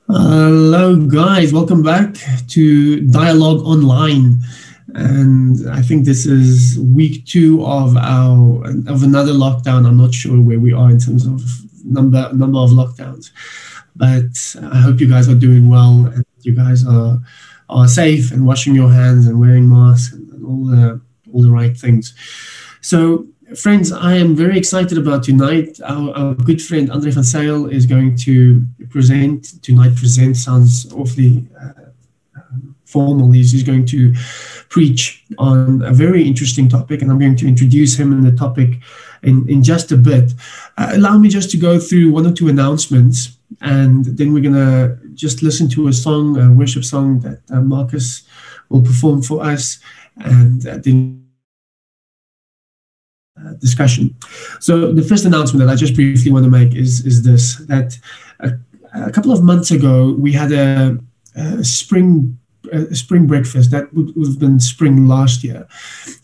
Hello, guys. Welcome back to Dialogue Online, and I think this is week two of another lockdown. I'm not sure where we are in terms of number of lockdowns, but I hope you guys are doing well and you guys are safe and washing your hands and wearing masks and all the right things. So, friends, I am very excited about tonight. Our good friend Andre van Sail is going to present tonight. Present sounds awfully formal. He's going to preach on a very interesting topic, and I'm going to introduce him in the topic in just a bit. Allow me just to go through one or two announcements, and then we're going to just listen to a song, a worship song that Marcus will perform for us, and then discussion. So the first announcement that I just briefly want to make is this, that a couple of months ago we had a spring breakfast that would have been spring last year,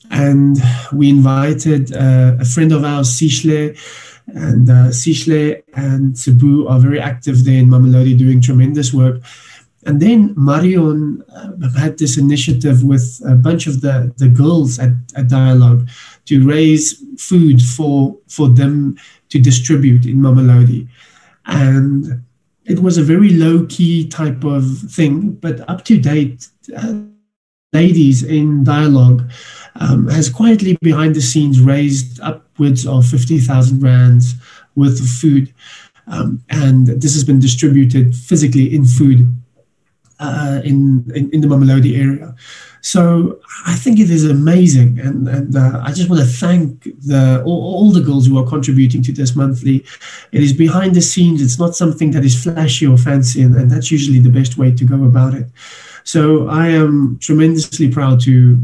and we invited a friend of ours, Sishle, and Sishle and Cebu are very active there in Mamelodi doing tremendous work. And then Marion had this initiative with a bunch of the girls at Dialogue to raise food for them to distribute in Mamelodi. And it was a very low-key type of thing, but up to date, ladies in Dialogue has quietly behind the scenes raised upwards of 50,000 rands worth of food. And this has been distributed physically in food in the Mamelodi area. So I think it is amazing, and I just want to thank all the girls who are contributing to this monthly. It is behind the scenes. It's not something that is flashy or fancy, and that's usually the best way to go about it. So I am tremendously proud to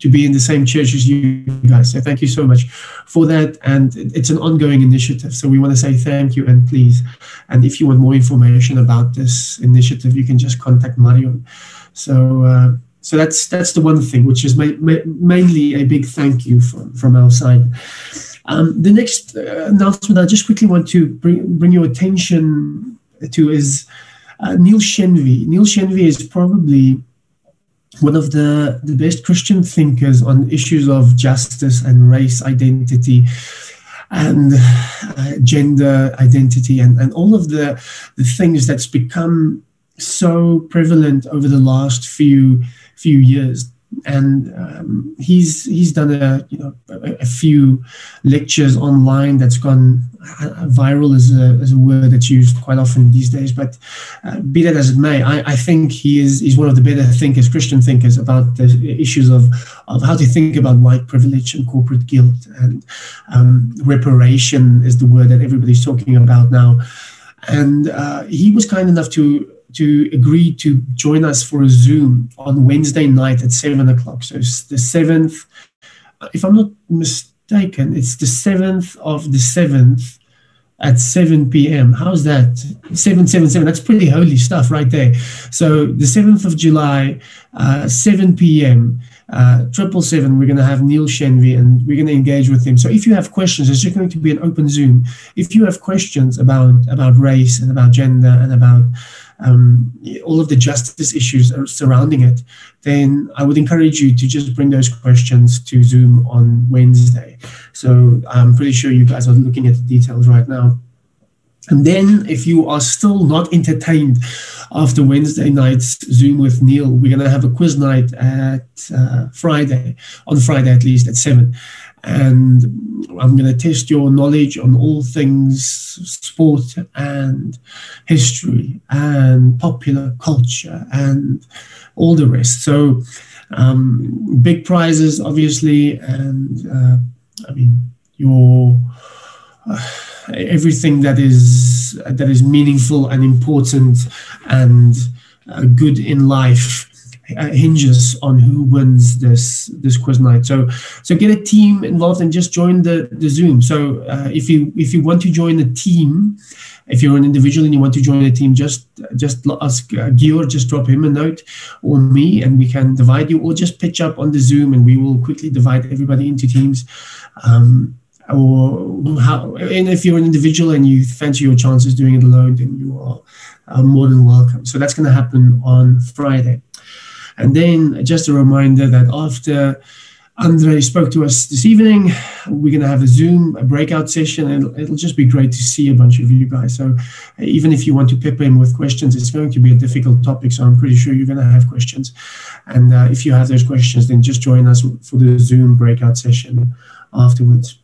be in the same church as you guys. So thank you so much for that. And it's an ongoing initiative. So we want to say thank you and please. And if you want more information about this initiative, you can just contact Marion. So that's the one thing, which is mainly a big thank you from our side. The next announcement I just quickly want to bring your attention to is Neil Shenvi. Neil Shenvi is probably one of the best Christian thinkers on issues of justice and race identity and gender identity and all of the things that's become so prevalent over the last few years. And he's done a few lectures online that's gone viral, is a word that's used quite often these days. But be that as it may, I think he's one of the better thinkers, Christian thinkers, about the issues of how to think about white privilege and corporate guilt, and reparation is the word that everybody's talking about now. And he was kind enough to agree to join us for a Zoom on Wednesday night at 7:00. So it's the 7th, if I'm not mistaken, it's the 7th of the 7th at 7 p.m. How's that? 777. That's pretty holy stuff right there. So the 7th of July, 7 p.m., 777, we're going to have Neil Shenvi, and we're going to engage with him. So if you have questions, it's just going to be an open Zoom. If you have questions about race and about gender and about all of the justice issues surrounding it, then I would encourage you to just bring those questions to Zoom on Wednesday. So I'm pretty sure you guys are looking at the details right now. And then if you are still not entertained after Wednesday night's Zoom with Neil, we're going to have a quiz night at on Friday at least at 7. And I'm going to test your knowledge on all things sport and history and popular culture and all the rest. So big prizes, obviously, and your everything that is meaningful and important and good in life hinges on who wins this quiz night. So get a team involved and just join the Zoom. So if you want to join a team, if you're an individual and you want to join a team, just ask Georg, just drop him a note, or me, and we can divide you, or just pitch up on the Zoom and we will quickly divide everybody into teams. or how, and if you're an individual and you fancy your chances doing it alone, then you are more than welcome. So that's going to happen on Friday. And then just a reminder that after Andre spoke to us this evening, we're going to have a breakout session, and it'll just be great to see a bunch of you guys. So even if you want to pepper him with questions, it's going to be a difficult topic, so I'm pretty sure you're going to have questions. And if you have those questions, then just join us for the Zoom breakout session afterwards.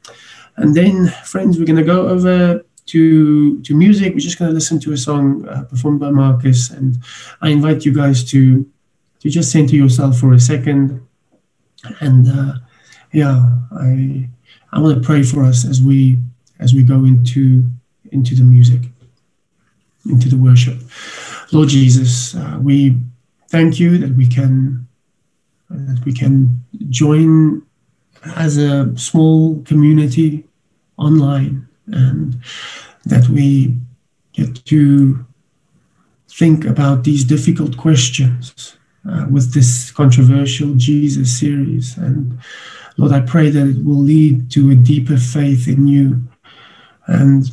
And then, friends, we're going to go over to music. We're just going to listen to a song performed by Marcus, and I invite you guys to just center yourself for a second. And I want to pray for us as we go into the music, into the worship. Lord Jesus, we thank you that we can join as a small community online, and that we get to think about these difficult questions with this controversial Jesus series. And Lord, I pray that it will lead to a deeper faith in you. And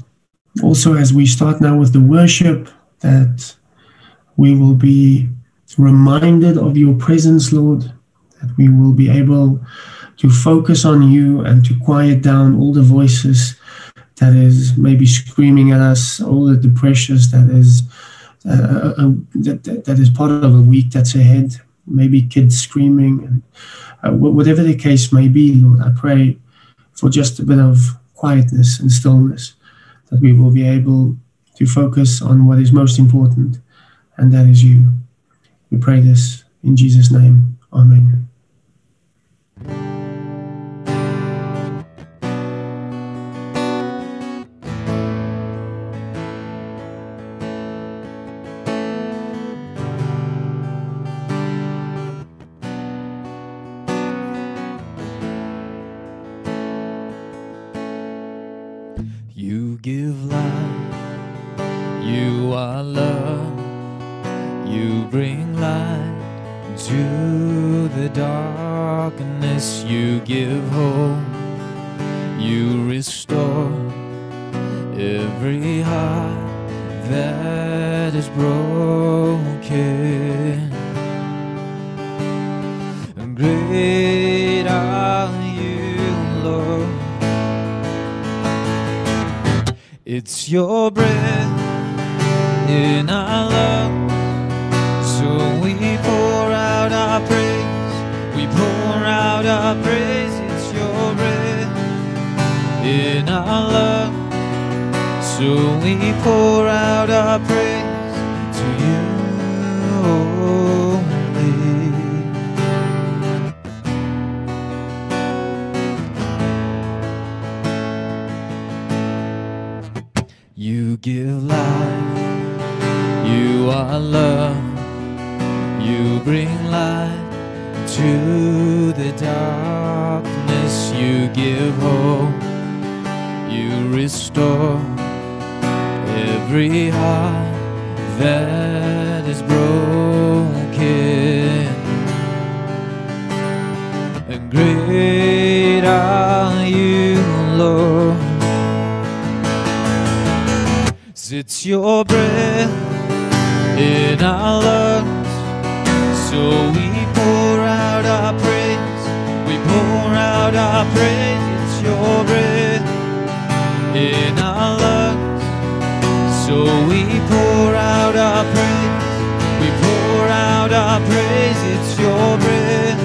also, as we start now with the worship, that we will be reminded of your presence, Lord, that we will be able to focus on you and to quiet down all the voices that is maybe screaming at us, all the pressures that is that is part of a week that's ahead, maybe kids screaming, and whatever the case may be, Lord, I pray for just a bit of quietness and stillness, that we will be able to focus on what is most important, and that is you. We pray this in Jesus' name. Amen. You give life, you are love, you bring light to the darkness, you give hope, you restore every heart that is broken. And great are you, Lord. It's your breath in our lungs, so we pour out our praise. We pour out our praise. It's your breath in our lungs, so we pour out our praise to you only. You give life, you are love, you bring light to the darkness, you give hope, you restore every heart that is broken. And great are you, Lord. It's your breath in our lungs, so we pour out our praise. We pour out our praise. It's your breath in our lungs, so we pour out our praise. We pour out our praise. It's your breath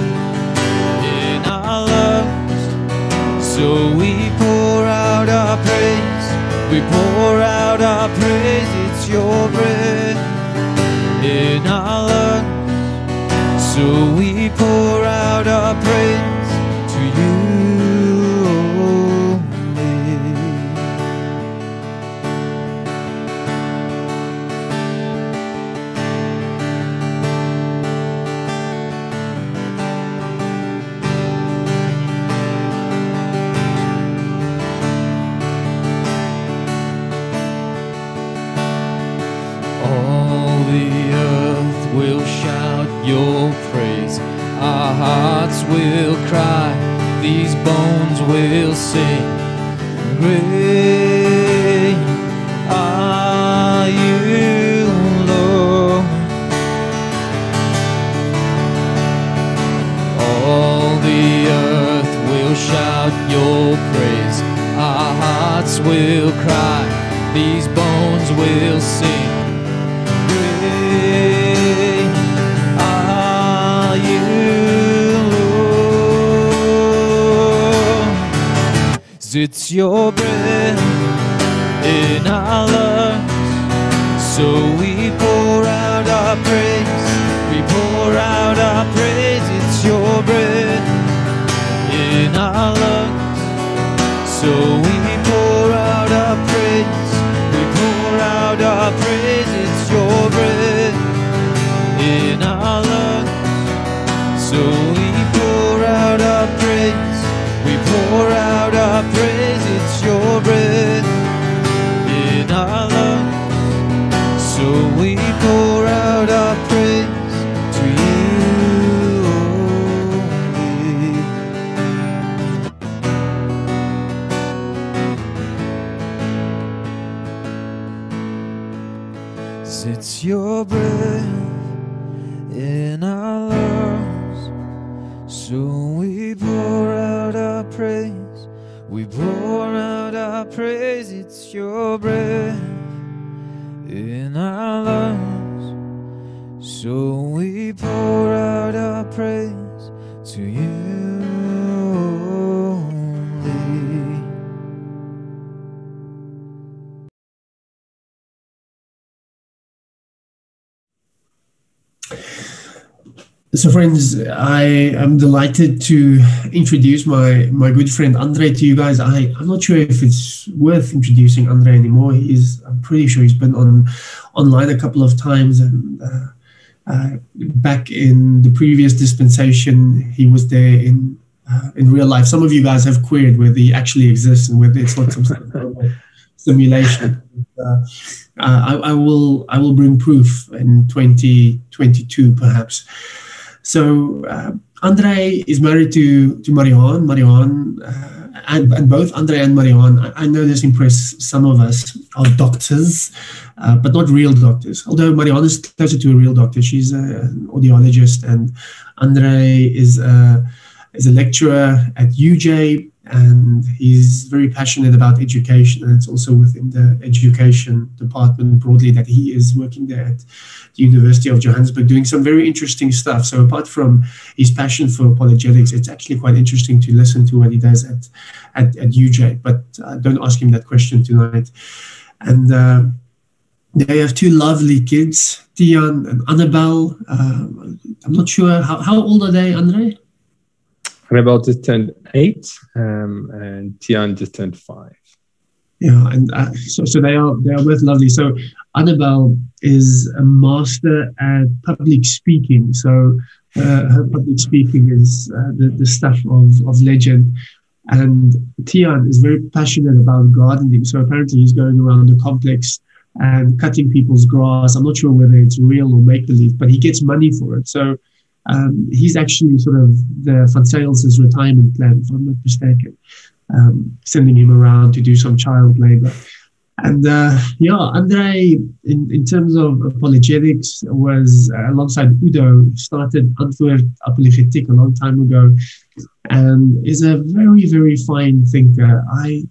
in our lungs, so we pour out our praise. We pour out our praise. It's your breath in our lungs, so we pour out our praise to you only. Will shout your praise, our hearts will cry, these bones will sing, Great are you, Lord. All the earth will shout your praise. Our hearts will cry, these bones will sing. Great are you, Lord. It's your breath in our lungs, so we pour out our praise. We pour out our praise. It's your breath in our lungs, so we pour out our praise. We pour out our praise. It's your breath in our lungs, so we pour out our praise. We pour out our praise. It's your breath in our lungs, so we pour out our praise to you only. It's your breath in our lungs, so we pour out our praise. We pour out our praise. It's your breath in our lungs, so we pour out our praise to you only. So friends, I am delighted to introduce my good friend Andre to you guys. I'm not sure if it's worth introducing Andre anymore. I'm pretty sure he's been online a couple of times, and back in the previous dispensation, he was there in real life. Some of you guys have queried whether he actually exists and whether it's not some sort of simulation. I will bring proof in 2022 perhaps. So Andre is married to Marianne. Marianne and both Andre and Marianne, I know this impressed some of us, are doctors, but not real doctors. Although Marianne is closer to a real doctor. She's an audiologist, and Andre is a lecturer at UJ, and he's very passionate about education, and it's also within the education department broadly that he is working there at the University of Johannesburg doing some very interesting stuff. So apart from his passion for apologetics, it's actually quite interesting to listen to what he does at UJ, but don't ask him that question tonight. And they have two lovely kids, Tian and Annabelle. I'm not sure, how old are they, Andre? Annabelle just turned 8, and Tian just turned 5. Yeah, and so they are both lovely. So Annabelle is a master at public speaking. So her public speaking is the stuff of legend. And Tian is very passionate about gardening. So apparently he's going around the complex and cutting people's grass. I'm not sure whether it's real or make-believe, but he gets money for it. So he's actually sort of the Van Sales' retirement plan, if I'm not mistaken, sending him around to do some child labor. And Andre, in terms of apologetics, was alongside Udo, started Antwoord Apologetiek a long time ago, and is a very, very fine thinker. I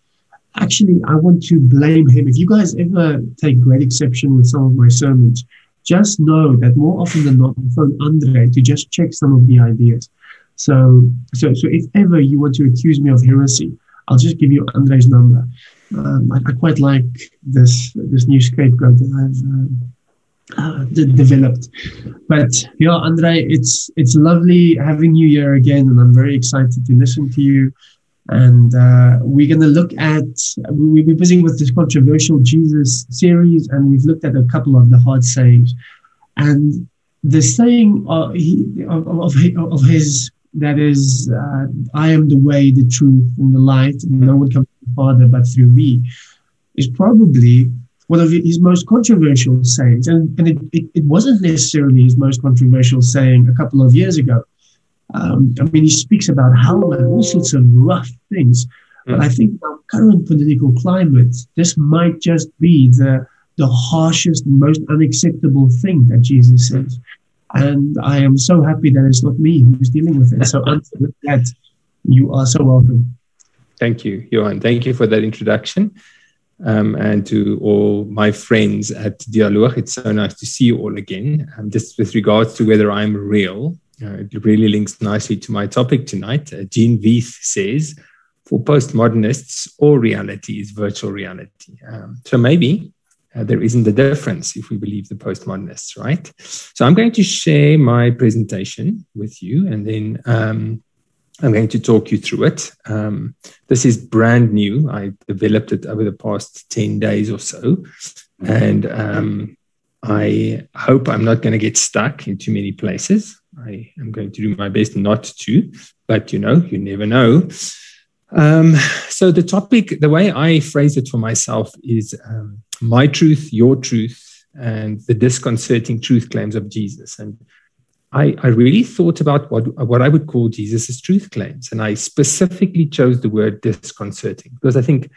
want to blame him. If you guys ever take great exception with some of my sermons, just know that more often than not, I phone Andre to just check some of the ideas. So if ever you want to accuse me of heresy, I'll just give you Andre's number. I quite like this new scapegoat that I've developed. But yeah, Andre, it's lovely having you here again, and I'm very excited to listen to you. And we're going to look at, we're busy with this controversial Jesus series, and we've looked at a couple of the hard sayings. And the saying of his, that is, I am the way, the truth, and the light, and no one comes to the Father but through me, is probably one of his most controversial sayings. And it wasn't necessarily his most controversial saying a couple of years ago. He speaks about hell and all sorts of rough things. But I think in our current political climate, this might just be the harshest, most unacceptable thing that Jesus says. And I am so happy that it's not me who's dealing with it. So until that, you are so welcome. Thank you, Johan. Thank you for that introduction. And to all my friends at Dialoog, it's so nice to see you all again. Just with regards to whether I'm real, it really links nicely to my topic tonight. Jean Veith says, for postmodernists, all reality is virtual reality. So maybe there isn't a difference if we believe the postmodernists, right? So I'm going to share my presentation with you, and then I'm going to talk you through it. This is brand new. I developed it over the past 10 days or so. And I hope I'm not going to get stuck in too many places. I am going to do my best not to, but you never know. So the topic, the way I phrase it for myself is my truth, your truth, and the disconcerting truth claims of Jesus. And I really thought about what I would call Jesus's truth claims. And I specifically chose the word disconcerting because I think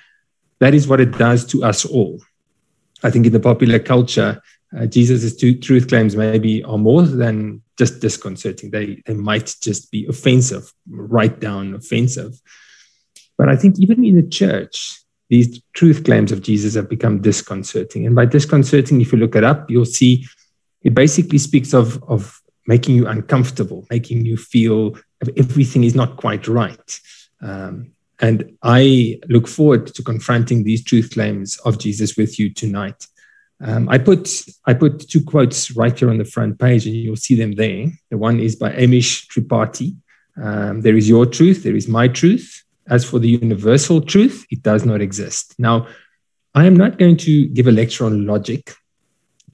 that is what it does to us all. I think in the popular culture, Jesus's truth claims maybe are more than just disconcerting. They might just be offensive, right down offensive. But I think even in the church, these truth claims of Jesus have become disconcerting. And by disconcerting, if you look it up, you'll see it basically speaks of making you uncomfortable, making you feel everything is not quite right. And I look forward to confronting these truth claims of Jesus with you tonight. I put two quotes right here on the front page, and you'll see them there. The one is by Amish Tripathi. There is your truth, there is my truth. As for the universal truth, it does not exist. Now, I am not going to give a lecture on logic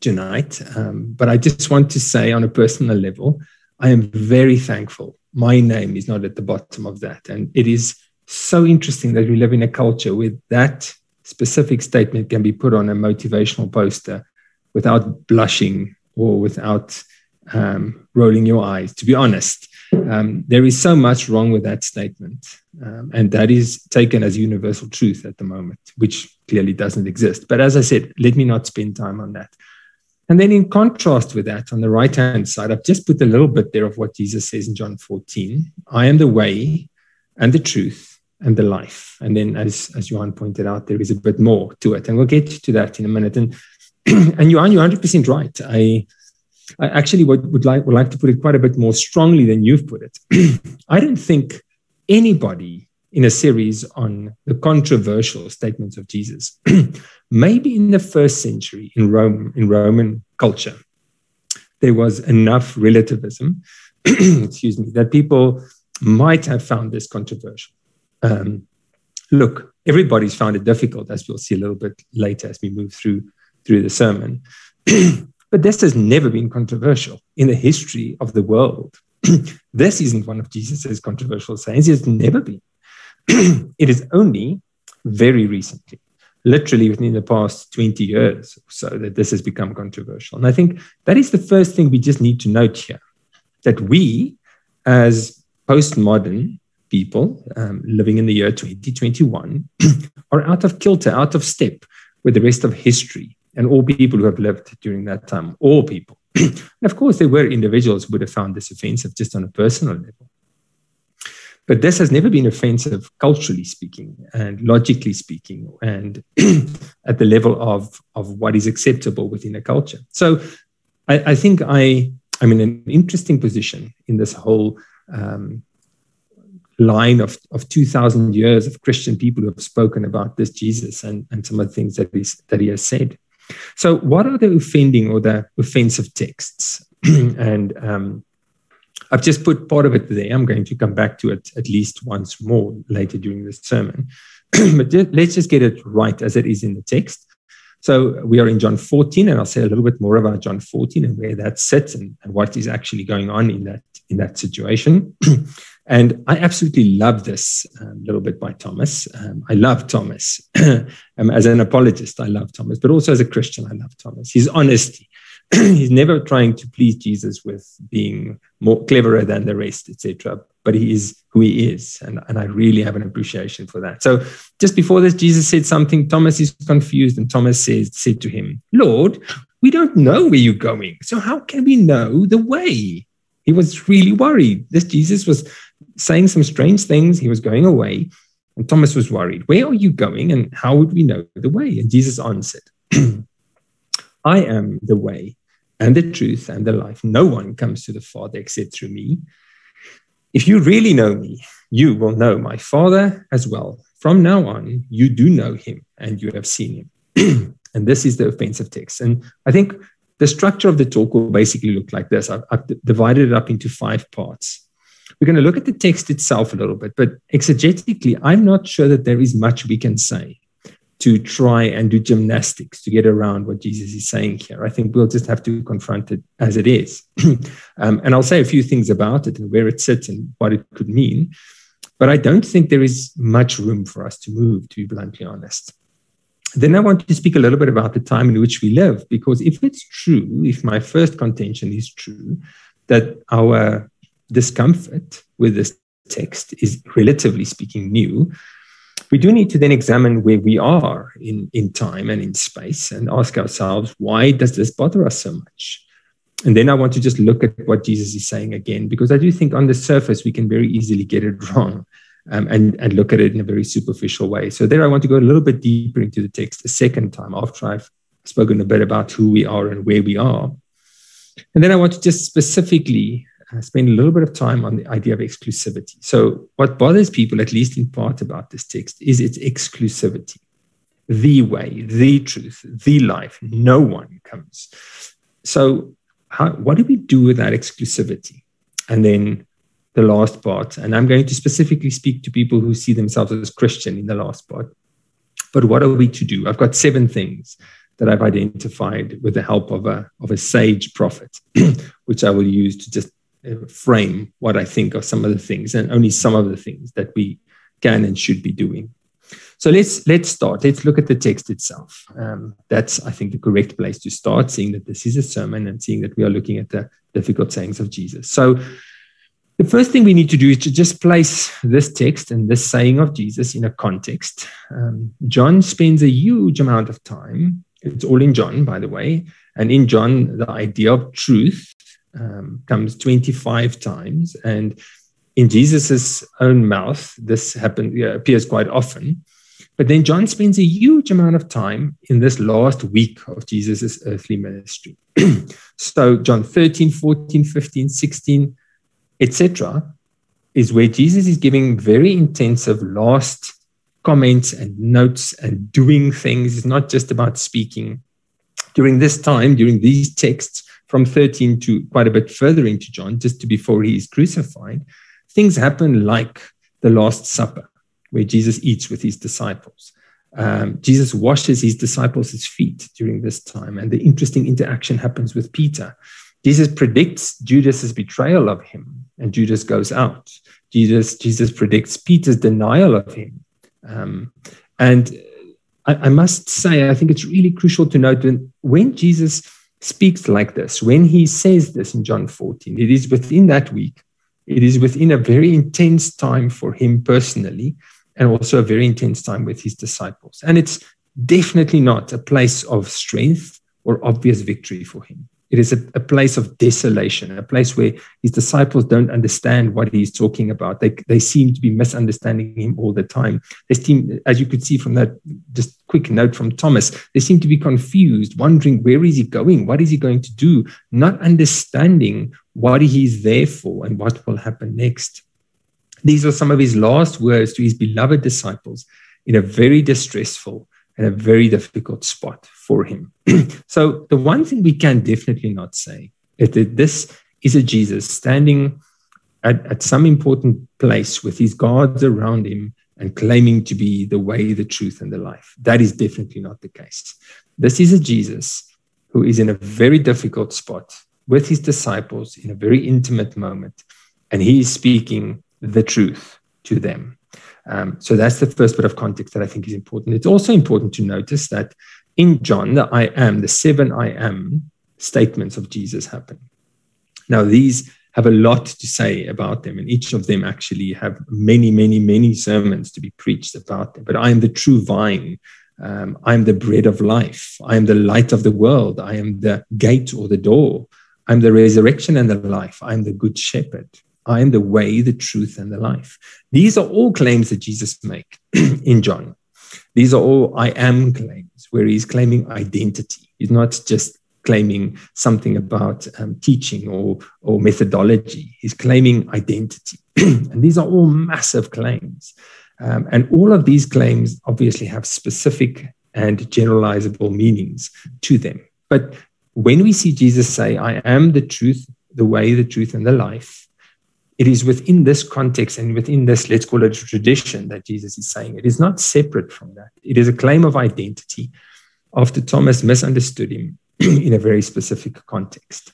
tonight, but I just want to say on a personal level, I am very thankful my name is not at the bottom of that. And it is so interesting that we live in a culture where that specific statement can be put on a motivational poster without blushing or without rolling your eyes. To be honest, there is so much wrong with that statement. And that is taken as universal truth at the moment, which clearly doesn't exist. But as I said, let me not spend time on that. And then in contrast with that, on the right-hand side, I've just put a little bit there of what Jesus says in John 14. I am the way and the truth and the life. And then as Johan pointed out, there is a bit more to it. And we'll get to that in a minute. And Johan, you're 100% right. I actually would like to put it quite a bit more strongly than you've put it. I don't think anybody in a series on the controversial statements of Jesus, maybe in the first century in Roman culture, there was enough relativism, excuse me, that people might have found this controversial. Look, everybody's found it difficult, as we'll see a little bit later as we move through the sermon. But this has never been controversial in the history of the world. This isn't one of Jesus's controversial sayings. It has never been. It is only very recently, literally within the past 20 years or so, that this has become controversial. And I think that is the first thing we just need to note here, that we, as postmodern people living in the year 2021, are out of kilter, out of step with the rest of history and all people who have lived during that time, all people. And of course, there were individuals who would have found this offensive just on a personal level. But this has never been offensive culturally speaking and logically speaking and at the level of what is acceptable within a culture. So I think I'm in an interesting position in this whole line of 2,000 years of Christian people who have spoken about this Jesus and some of the things that he has said. So what are the offending or the offensive texts? And I've just put part of it there. I'm going to come back to it at least once more later during this sermon. But let's just get it right as it is in the text. So we are in John 14, and I'll say a little bit more about John 14 and where that sits and what is actually going on in that situation. And I absolutely love this little bit by Thomas. I love Thomas. As an apologist, I love Thomas, but also as a Christian, I love Thomas. His honesty He's never trying to please Jesus with being more cleverer than the rest, etc. But he is who he is. And I really have an appreciation for that. So just before this, Jesus said something. Thomas is confused. And Thomas said to him, Lord, we don't know where you're going. So how can we know the way? He was really worried. This Jesus was saying some strange things. He was going away. And Thomas was worried. Where are you going? And how would we know the way? And Jesus answered, I am the way and the truth and the life. No one comes to the Father except through me. If you really know me, you will know my Father as well. From now on, you do know him and you have seen him. And this is the offensive text. And I think the structure of the talk will basically look like this. I've divided it up into 5 parts. We're going to look at the text itself a little bit, but exegetically, I'm not sure that there is much we can say to try and do gymnastics to get around what Jesus is saying here. I think we'll just have to confront it as it is. And I'll say a few things about it and where it sits and what it could mean. But I don't think there is much room for us to move, to be bluntly honest. Then I want to speak a little bit about the time in which we live, because if it's true, if my first contention is true, that our discomfort with this text is relatively speaking new, we do need to then examine where we are in time and in space and ask ourselves, why does this bother us so much? And then I want to just look at what Jesus is saying again, because I do think on the surface, we can very easily get it wrong and look at it in a very superficial way. So there I want to go a little bit deeper into the text a second time after I've spoken a bit about who we are and where we are. And then I want to just specifically spend a little bit of time on the idea of exclusivity. So what bothers people, at least in part about this text, is its exclusivity. The way, the truth, the life, no one comes. So what do we do with that exclusivity? And then the last part, and I'm going to specifically speak to people who see themselves as Christian in the last part. But what are we to do? I've got 7 things that I've identified with the help of a sage prophet, which I will use to just frame what I think of some of the things, and only some of the things that we can and should be doing. So let's start. Let's look at the text itself. That's, I think, the correct place to start, seeing that this is a sermon and seeing that we are looking at the difficult sayings of Jesus. So the first thing we need to do is to just place this text and this saying of Jesus in a context. John spends a huge amount of time. It's all in John, by the way. And in John, the idea of truth comes 25 times. And in Jesus's own mouth, this appears quite often. But then John spends a huge amount of time in this last week of Jesus's earthly ministry. So John 13, 14, 15, 16, etc., is where Jesus is giving very intensive last comments and notes and doing things. It's not just about speaking. During this time, during these texts, from 13 to quite a bit further into John, just to before he is crucified, things happen like the Last Supper, where Jesus eats with his disciples. Jesus washes his disciples' feet during this time, and the interesting interaction happens with Peter. Jesus predicts Judas's betrayal of him, and Judas goes out. Jesus predicts Peter's denial of him. And I must say, I think it's really crucial to note that when Jesus speaks like this, when he says this in John 14, it is within that week. It is within a very intense time for him personally, and also a very intense time with his disciples. And it's definitely not a place of strength or obvious victory for him. It is a place of desolation, a place where his disciples don't understand what he's talking about. They seem to be misunderstanding him all the time. They seem, as you could see from that just quick note from Thomas, they seem to be confused, wondering where is he going? What is he going to do? Not understanding what he's there for and what will happen next. These are some of his last words to his beloved disciples in a very distressful and a very difficult spot for him. So the one thing we can definitely not say is that this is a Jesus standing at some important place with his guards around him and claiming to be the way, the truth, and the life. That is definitely not the case. This is a Jesus who is in a very difficult spot with his disciples in a very intimate moment, and he is speaking the truth to them. So that's the first bit of context that I think is important. It's also important to notice that in John, the 7 I am statements of Jesus happen. Now, these have a lot to say about them, and each of them actually have many, many, many sermons to be preached about them. But I am the true vine. I am the bread of life. I am the light of the world. I am the gate or the door. I am the resurrection and the life. I am the good shepherd. I am the way, the truth, and the life. These are all claims that Jesus makes in John. These are all I am claims, where he's claiming identity. He's not just claiming something about teaching or methodology. He's claiming identity. And these are all massive claims. And all of these claims obviously have specific and generalizable meanings to them. But when we see Jesus say, I am the truth, the way, the truth, and the life, it is within this context and within this, let's call it a tradition, that Jesus is saying. It is not separate from that. It is a claim of identity after Thomas misunderstood him in a very specific context.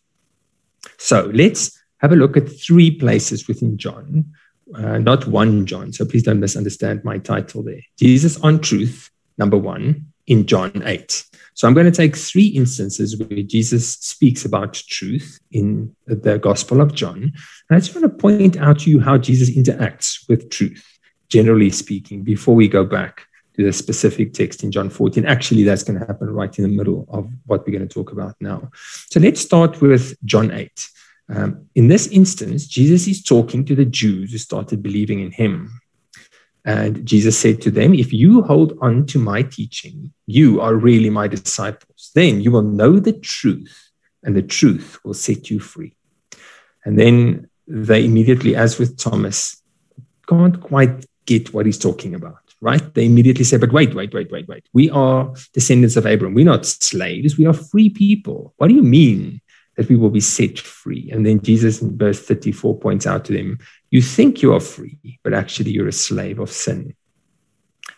So let's have a look at 3 places within John, not one John. So please don't misunderstand my title there. Jesus on truth, number 1, in John 8. So I'm going to take 3 instances where Jesus speaks about truth in the Gospel of John. And I just want to point out to you how Jesus interacts with truth, generally speaking, before we go back to the specific text in John 14. Actually, that's going to happen right in the middle of what we're going to talk about now. So let's start with John 8. In this instance, Jesus is talking to the Jews who started believing in him. And Jesus said to them, if you hold on to my teaching, you are really my disciples. Then you will know the truth, and the truth will set you free. And then they immediately, as with Thomas, can't quite get what he's talking about, right? They immediately say, but wait. We are descendants of Abraham. We're not slaves. We are free people. What do you mean that we will be set free? And then Jesus in verse 34 points out to them, you think you are free, but actually you're a slave of sin.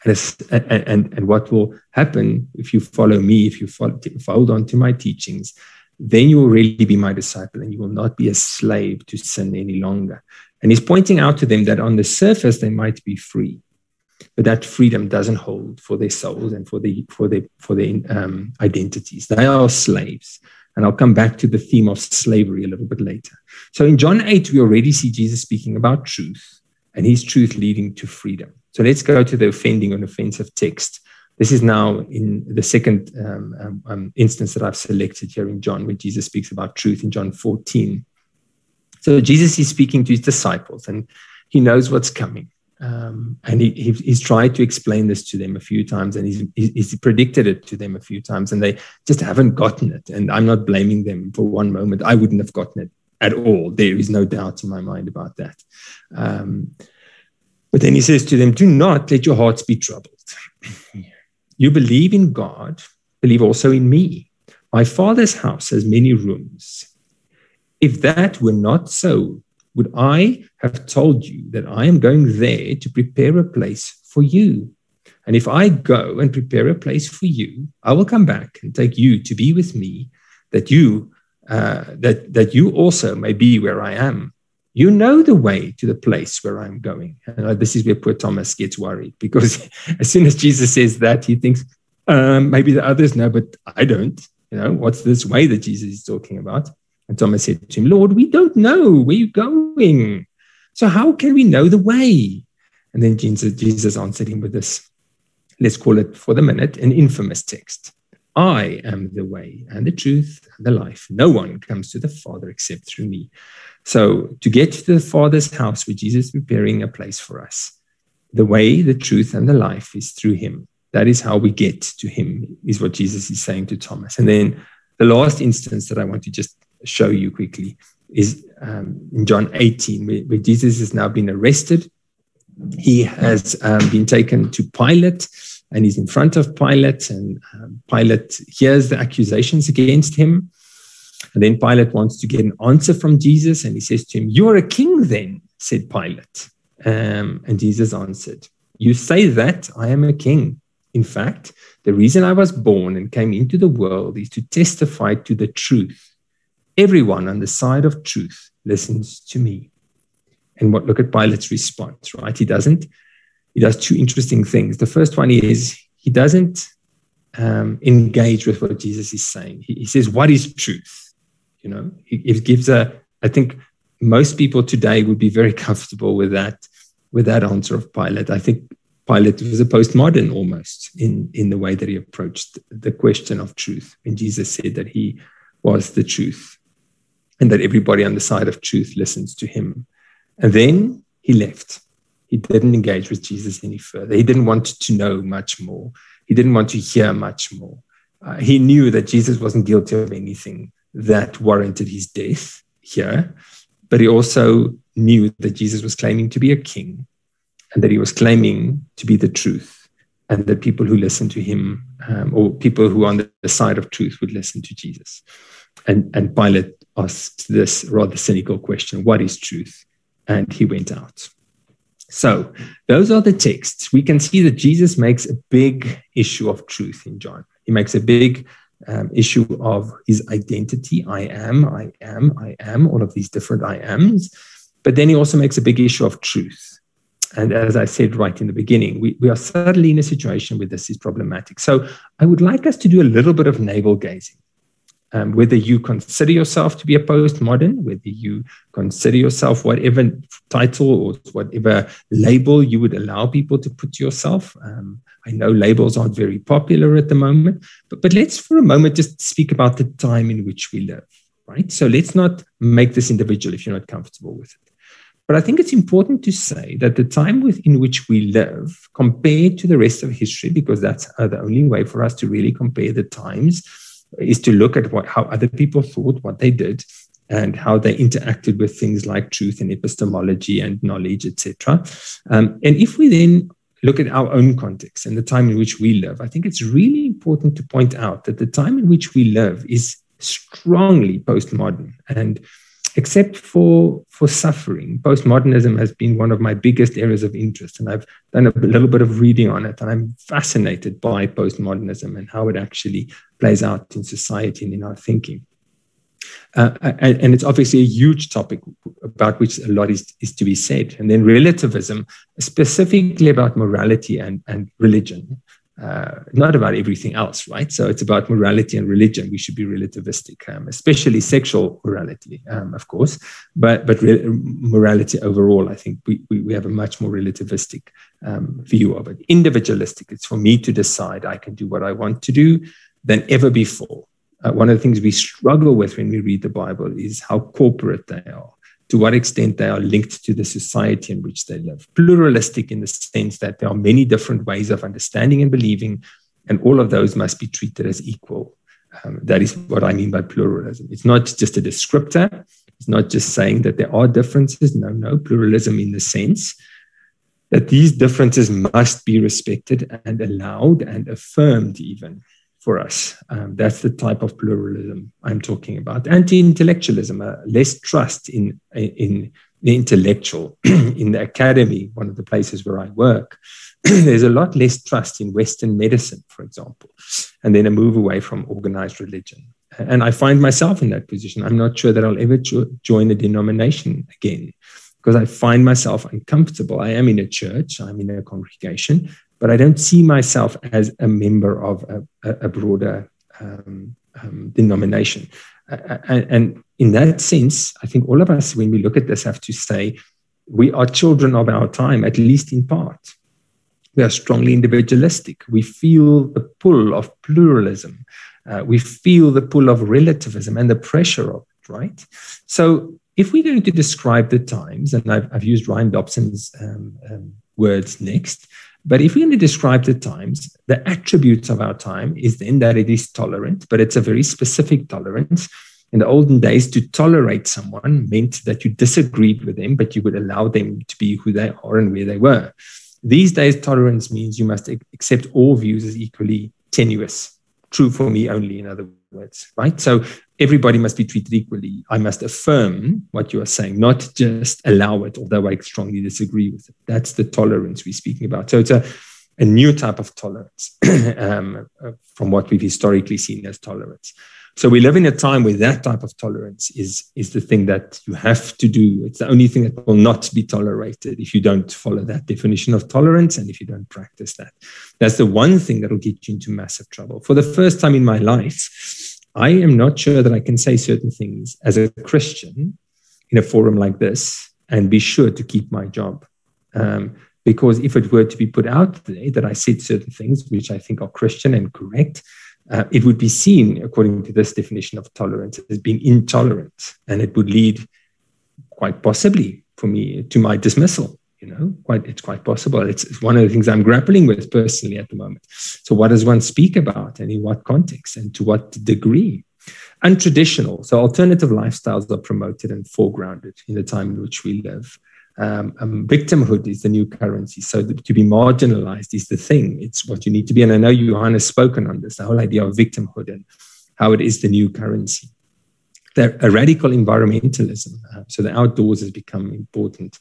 And what will happen if you follow me, if you hold on to my teachings, then you will really be my disciple and you will not be a slave to sin any longer. And he's pointing out to them that on the surface they might be free, but that freedom doesn't hold for their souls and for their identities. They are slaves. And I'll come back to the theme of slavery a little bit later. So in John 8, we already see Jesus speaking about truth and his truth leading to freedom. So let's go to the offending and offensive text. This is now in the second instance that I've selected here in John, where Jesus speaks about truth in John 14. So Jesus is speaking to his disciples and he knows what's coming. And he's tried to explain this to them a few times, and he's predicted it to them a few times, and they just haven't gotten it. And I'm not blaming them for one moment. I wouldn't have gotten it at all. There is no doubt in my mind about that. But then he says to them, do not let your hearts be troubled. You believe in God, believe also in me. My Father's house has many rooms. If that were not so, would I have told you that I am going there to prepare a place for you? And if I go and prepare a place for you, I will come back and take you to be with me, that you also may be where I am. You know the way to the place where I'm going. And this is where poor Thomas gets worried, because as soon as Jesus says that, he thinks, maybe the others know, but I don't. What's this way that Jesus is talking about? And Thomas said to him, Lord, we don't know where you're going. So how can we know the way? And then Jesus answered him with this, let's call it for the minute, an infamous text. I am the way and the truth and the life. No one comes to the Father except through me. So to get to the Father's house where Jesus is preparing a place for us, the way, the truth, and the life is through him. That is how we get to him, is what Jesus is saying to Thomas. And then the last instance that I want to just show you quickly is in John 18, where Jesus has now been arrested. He has been taken to Pilate, and he's in front of Pilate, and Pilate hears the accusations against him. And then Pilate wants to get an answer from Jesus, and he says to him, "You're a king then," said Pilate. And Jesus answered, "You say that I am a king. In fact, the reason I was born and came into the world is to testify to the truth. Everyone on the side of truth listens to me." And look at Pilate's response, right? He does two interesting things. The first one is he doesn't engage with what Jesus is saying. He says, "What is truth?" It gives I think most people today would be very comfortable with that answer of Pilate. I think Pilate was a postmodern almost in the way that he approached the question of truth, when Jesus said that he was the truth and that everybody on the side of truth listens to him. And then he left. He didn't engage with Jesus any further. He didn't want to know much more. He didn't want to hear much more. He knew that Jesus wasn't guilty of anything that warranted his death here, but he also knew that Jesus was claiming to be a king, and that he was claiming to be the truth, and that people who listen to him, or people who are on the side of truth, would listen to Jesus. And Pilate asked this rather cynical question, what is truth? And he went out. So those are the texts. We can see that Jesus makes a big issue of truth in John. He makes a big issue of his identity. I am, all of these different I ams. But then he also makes a big issue of truth. And as I said right in the beginning, we are suddenly in a situation where this is problematic. So I would like us to do a little bit of navel gazing. Whether you consider yourself to be a postmodern, whether you consider yourself whatever title or whatever label you would allow people to put to yourself. I know labels aren't very popular at the moment, but let's for a moment just speak about the time in which we live, right? So let's not make this individual if you're not comfortable with it. But I think it's important to say that the time in which we live, compared to the rest of history, because that's the only way for us to really compare the times, is to look at how other people thought, what they did, and how they interacted with things like truth and epistemology and knowledge, etc. And if we then look at our own context and the time in which we live, I think it's really important to point out that the time in which we live is strongly postmodern. And except for suffering, postmodernism has been one of my biggest areas of interest. And I've done a little bit of reading on it. And I'm fascinated by postmodernism and how it actually plays out in society and in our thinking. And it's obviously a huge topic about which a lot is to be said. And then relativism, specifically about morality and religion. Not about everything else, right? So it's about morality and religion. We should be relativistic, especially sexual morality, of course, but morality overall, I think we have a much more relativistic view of it. Individualistic, it's for me to decide I can do what I want to do than ever before. One of the things we struggle with when we read the Bible is how corporate they are, to what extent they are linked to the society in which they live. Pluralistic in the sense that there are many different ways of understanding and believing, and all of those must be treated as equal. That is what I mean by pluralism. It's not just a descriptor. It's not just saying that there are differences. No, pluralism in the sense that these differences must be respected and allowed and affirmed even for us. That's the type of pluralism I'm talking about. Anti-intellectualism, less trust in the intellectual. In the academy, one of the places where I work, there's a lot less trust in Western medicine, for example, and then a move away from organized religion. And I find myself in that position. I'm not sure that I'll ever join a denomination again, because I find myself uncomfortable. I am in a church, I'm in a congregation, but I don't see myself as a member of a broader denomination. And in that sense, I think all of us, when we look at this, have to say we are children of our time, at least in part. We are strongly individualistic. We feel the pull of pluralism. We feel the pull of relativism and the pressure of it, right? So if we're going to describe the times, and I've used Ryan Dobson's words next, but if we're going to describe the times, the attributes of our time is then that it is tolerant, but it's a very specific tolerance. In the olden days, to tolerate someone meant that you disagreed with them, but you would allow them to be who they are and where they were. These days, tolerance means you must accept all views as equally tenuous. True for me only, in other words, right? So everybody must be treated equally. I must affirm what you are saying, not just allow it, although I strongly disagree with it. That's the tolerance we're speaking about. So it's a new type of tolerance from what we've historically seen as tolerance. So we live in a time where that type of tolerance is the thing that you have to do. It's the only thing that will not be tolerated if you don't follow that definition of tolerance and if you don't practice that. That's the one thing that will get you into massive trouble. For the first time in my life, I am not sure that I can say certain things as a Christian in a forum like this and be sure to keep my job. Because if it were to be put out there that I said certain things which I think are Christian and correct, it would be seen, according to this definition of tolerance, as being intolerant. And it would lead quite possibly for me to my dismissal. It's quite possible. It's one of the things I'm grappling with personally at the moment. So what does one speak about, and in what context, and to what degree? Untraditional. So alternative lifestyles are promoted and foregrounded in the time in which we live. Victimhood is the new currency. So to be marginalized is the thing. It's what you need to be. And I know Johan has spoken on this, the whole idea of victimhood and how it is the new currency. A radical environmentalism. So the outdoors has become important,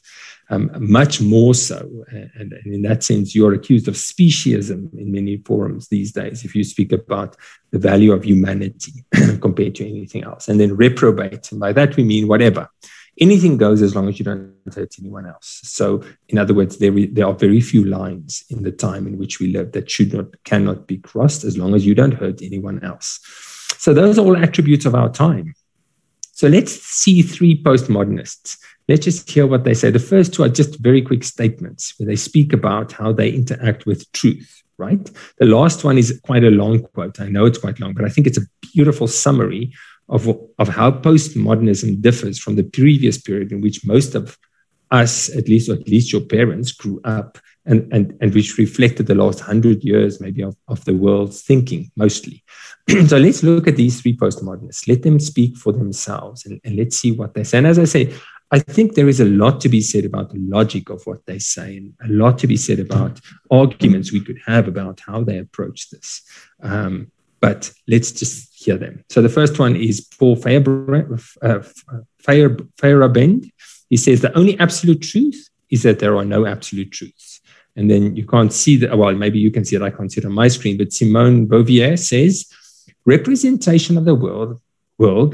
much more so. And in that sense, you're accused of speciesism in many forums these days, if you speak about the value of humanity compared to anything else. And then reprobate. And by that, we mean whatever. Anything goes as long as you don't hurt anyone else. So in other words, there are very few lines in the time in which we live that cannot be crossed as long as you don't hurt anyone else. So those are all attributes of our time. So let's see three postmodernists. Let's just hear what they say. The first two are just very quick statements where they speak about how they interact with truth, right? The last one is quite a long quote. I know it's quite long, but I think it's a beautiful summary of how postmodernism differs from the previous period in which most of us, or at least your parents, grew up and which reflected the last 100 years maybe of the world's thinking mostly. So let's look at these three postmodernists. Let them speak for themselves and let's see what they say. And as I say, I think there is a lot to be said about the logic of what they say and a lot to be said about arguments we could have about how they approach this. But let's just hear them. So the first one is Paul Feyerabend. He says the only absolute truth is that there are no absolute truths. And then you can't see that, well, maybe you can see it, I can't see it on my screen, but Simone Beauvoir says, representation of the world,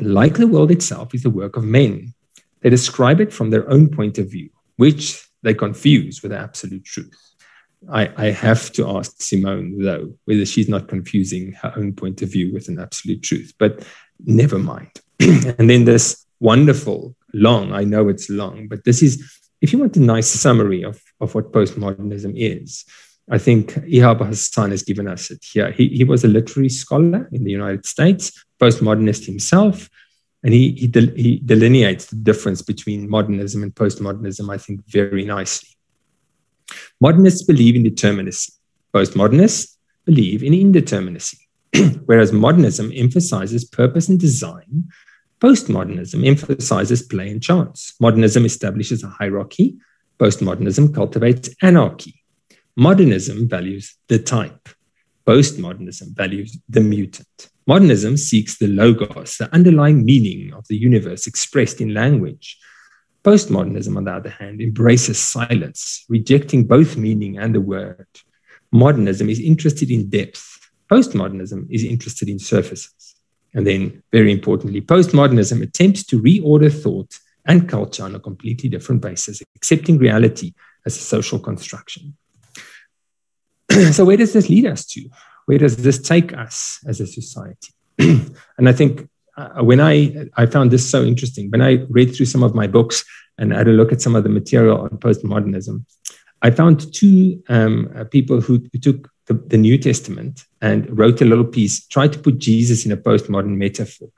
like the world itself, is the work of men. They describe it from their own point of view, which they confuse with absolute truth. I have to ask Simone, though, whether she's not confusing her own point of view with an absolute truth, but never mind. And then this wonderful, long, I know it's long, but this is, if you want a nice summary of what postmodernism is, I think Ihab Hassan has given us it here. He was a literary scholar in the United States, postmodernist himself, and he delineates the difference between modernism and postmodernism, I think, very nicely. Modernists believe in determinacy. Postmodernists believe in indeterminacy. Whereas modernism emphasizes purpose and design, postmodernism emphasizes play and chance. Modernism establishes a hierarchy. Postmodernism cultivates anarchy. Modernism values the type. Postmodernism values the mutant. Modernism seeks the logos, the underlying meaning of the universe expressed in language. Postmodernism, on the other hand, embraces silence, rejecting both meaning and the word. Modernism is interested in depth. Postmodernism is interested in surfaces. And then, very importantly, postmodernism attempts to reorder thought and culture on a completely different basis, accepting reality as a social construction. So where does this lead us to? Where does this take us as a society? And I think when I found this so interesting, when I read through some of my books and had a look at some of the material on postmodernism, I found two people who took the New Testament and wrote a little piece, tried to put Jesus in a postmodern metaphor.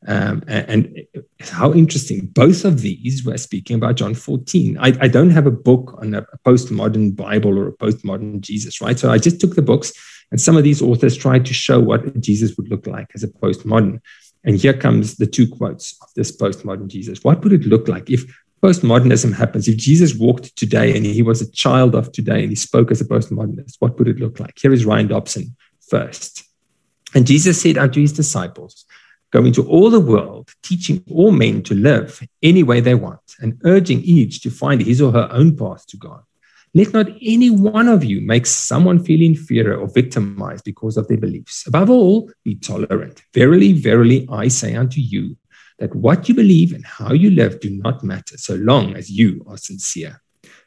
And how interesting. Both of these were speaking about John 14. I don't have a book on a postmodern Bible or a postmodern Jesus, right? So I just took the books, and some of these authors tried to show what Jesus would look like as a postmodern. And here comes the two quotes of this postmodern Jesus. What would it look like if postmodernism happens? If Jesus walked today and he was a child of today and he spoke as a postmodernist, what would it look like? Here is Ryan Dobson first. And Jesus said unto his disciples, go into all the world, teaching all men to live any way they want, and urging each to find his or her own path to God. Let not any one of you make someone feel inferior or victimized because of their beliefs. Above all, be tolerant. Verily, verily, I say unto you, that what you believe and how you live do not matter, so long as you are sincere.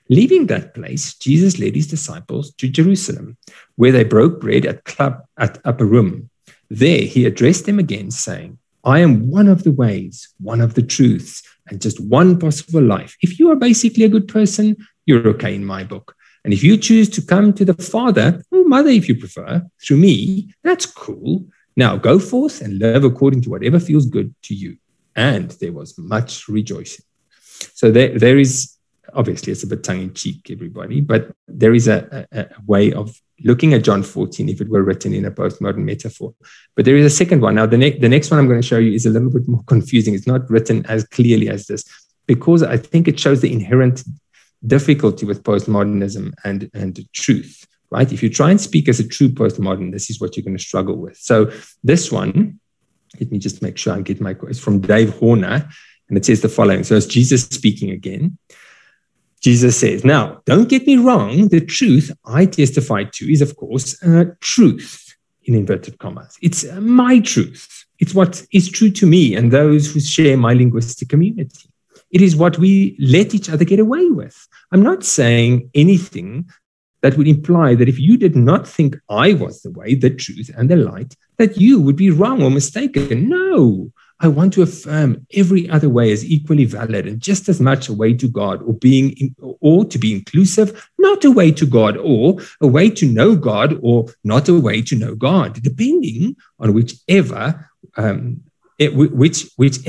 Leaving that place, Jesus led his disciples to Jerusalem, where they broke bread at upper room. There he addressed them again, saying, I am one of the ways, one of the truths, and just one possible life. If you are basically a good person, you're okay in my book. And if you choose to come to the Father, or Mother if you prefer, through me, that's cool. Now go forth and live according to whatever feels good to you. And there was much rejoicing. So there is, obviously it's a bit tongue-in-cheek, everybody, but there is a way of looking at John 14 if it were written in a postmodern metaphor. But there is a second one. Now, the next one I'm going to show you is a little bit more confusing. It's not written as clearly as this, because I think it shows the inherent difficulty with postmodernism and truth, right? If you try and speak as a true postmodern, this is what you're going to struggle with. So this one, let me just make sure I get my quote. It's from Dave Horner, and it says the following. So it's Jesus speaking again. Jesus says, now, don't get me wrong. The truth I testify to is, of course, truth, in inverted commas. It's my truth. It's what is true to me and those who share my linguistic community. It is what we let each other get away with. I'm not saying anything that would imply that if you did not think I was the way, the truth, and the light, that you would be wrong or mistaken. No, I want to affirm every other way as equally valid and just as much a way to God, or to be inclusive, not a way to God, or a way to know God, or not a way to know God, depending on whichever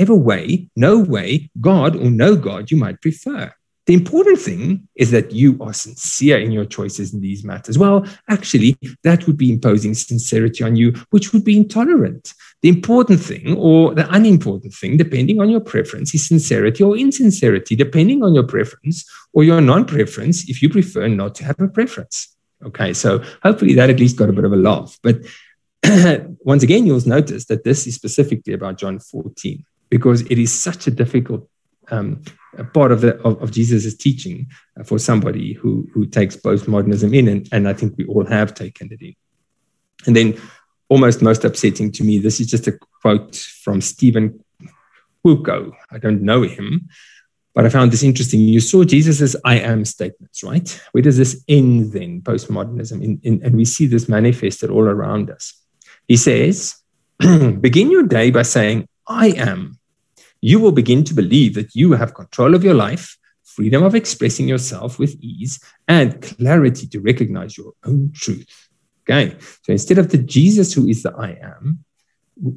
way, no way, God or no God you might prefer. The important thing is that you are sincere in your choices in these matters. Well, actually, that would be imposing sincerity on you, which would be intolerant. The important thing, or the unimportant thing, depending on your preference, is sincerity or insincerity, depending on your preference or your non-preference, if you prefer not to have a preference. Okay, so hopefully that at least got a bit of a laugh. But once again, you'll notice that this is specifically about John 14, because it is such a difficult part of Jesus' teaching for somebody who takes postmodernism in, and I think we all have taken it in. And then almost most upsetting to me, this is just a quote from Stephen Foucault. I don't know him, but I found this interesting. You saw Jesus' I am statements, right? Where does this end then, postmodernism? And we see this manifested all around us. He says, begin your day by saying, I am. You will begin to believe that you have control of your life, freedom of expressing yourself with ease, and clarity to recognize your own truth. Okay, so instead of the Jesus who is the I am,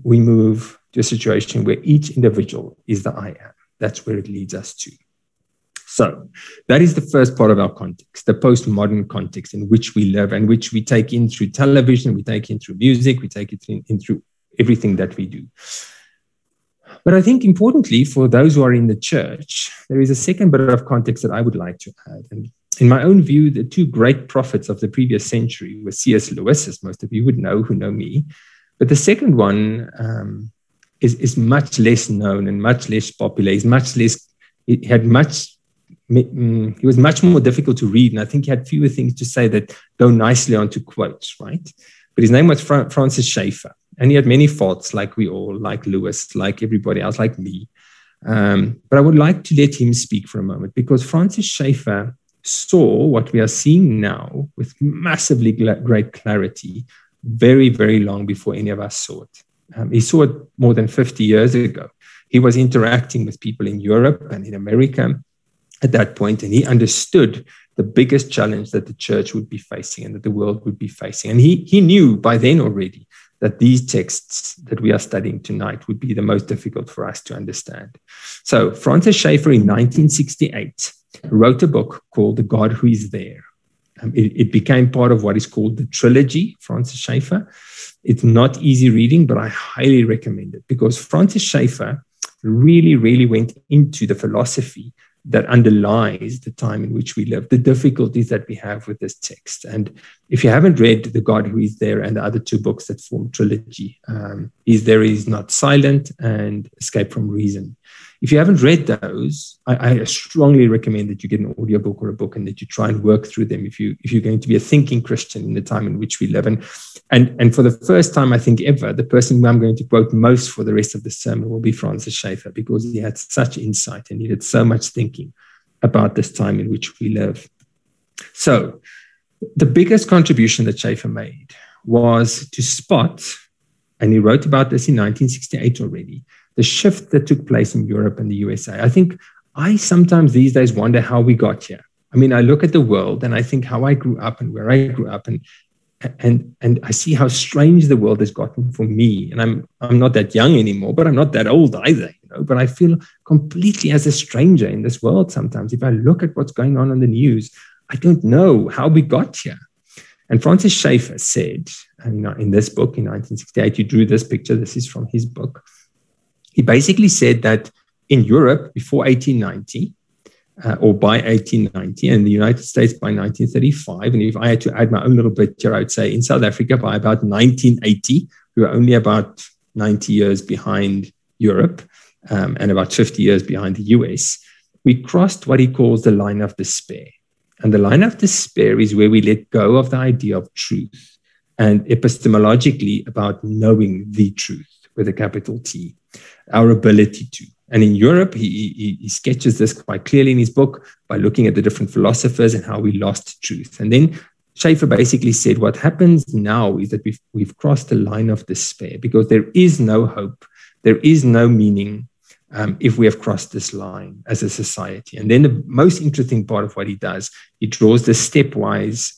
we move to a situation where each individual is the I am. That's where it leads us to. So that is the first part of our context, the postmodern context in which we live and which we take in through television, we take in through music, we take it in through everything that we do. But I think importantly, for those who are in the church, there is a second bit of context that I would like to add. And in my own view, the two great prophets of the previous century were C.S. Lewis, as most of you would know who know me. But the second one is much less known and much less popular. He was much more difficult to read, and I think he had fewer things to say that go nicely onto quotes, right? But his name was Francis Schaeffer. And he had many faults, like we all, like Lewis, like everybody else, like me. But I would like to let him speak for a moment, because Francis Schaeffer saw what we are seeing now with massively great clarity very, very long before any of us saw it. He saw it more than 50 years ago. He was interacting with people in Europe and in America at that point, and he understood the biggest challenge that the church would be facing and that the world would be facing. And he knew by then already that these texts that we are studying tonight would be the most difficult for us to understand. So Francis Schaeffer in 1968 wrote a book called The God Who Is There. It became part of what is called the trilogy, Francis Schaeffer. It's not easy reading, but I highly recommend it, because Francis Schaeffer really, really went into the philosophy that underlies the time in which we live, the difficulties that we have with this text. And if you haven't read The God Who Is There and the other two books that form trilogy, Is There Is Not Silent and Escape from Reason. If you haven't read those, I strongly recommend that you get an audiobook or a book and that you try and work through them if you're going to be a thinking Christian in the time in which we live. And for the first time, I think ever, the person who I'm going to quote most for the rest of the sermon will be Francis Schaeffer, because he had such insight and he did so much thinking about this time in which we live. So the biggest contribution that Schaeffer made was to spot and he wrote about this in 1968 already, the shift that took place in Europe and the USA. I think I sometimes these days wonder how we got here. I mean, I look at the world and I think how I grew up and where I grew up, and I see how strange the world has gotten for me. And I'm not that young anymore, but I'm not that old either, but I feel completely as a stranger in this world sometimes. If I look at what's going on the news, I don't know how we got here. And Francis Schaeffer said, in this book in 1968, he drew this picture. This is from his book. He basically said that in Europe before 1890, or by 1890, and the United States by 1935, and if I had to add my own little bit here, I would say in South Africa by about 1980, we were only about 90 years behind Europe, and about 50 years behind the US. We crossed what he calls the line of despair. And the line of despair is where we let go of the idea of truth, and epistemologically about knowing the truth with a capital T, our ability to. And in Europe, he sketches this quite clearly in his book by looking at the different philosophers and how we lost truth. And then Schaeffer basically said, what happens now is that we've crossed the line of despair because there is no hope, there is no meaning if we have crossed this line as a society. And then the most interesting part of what he does, he draws the stepwise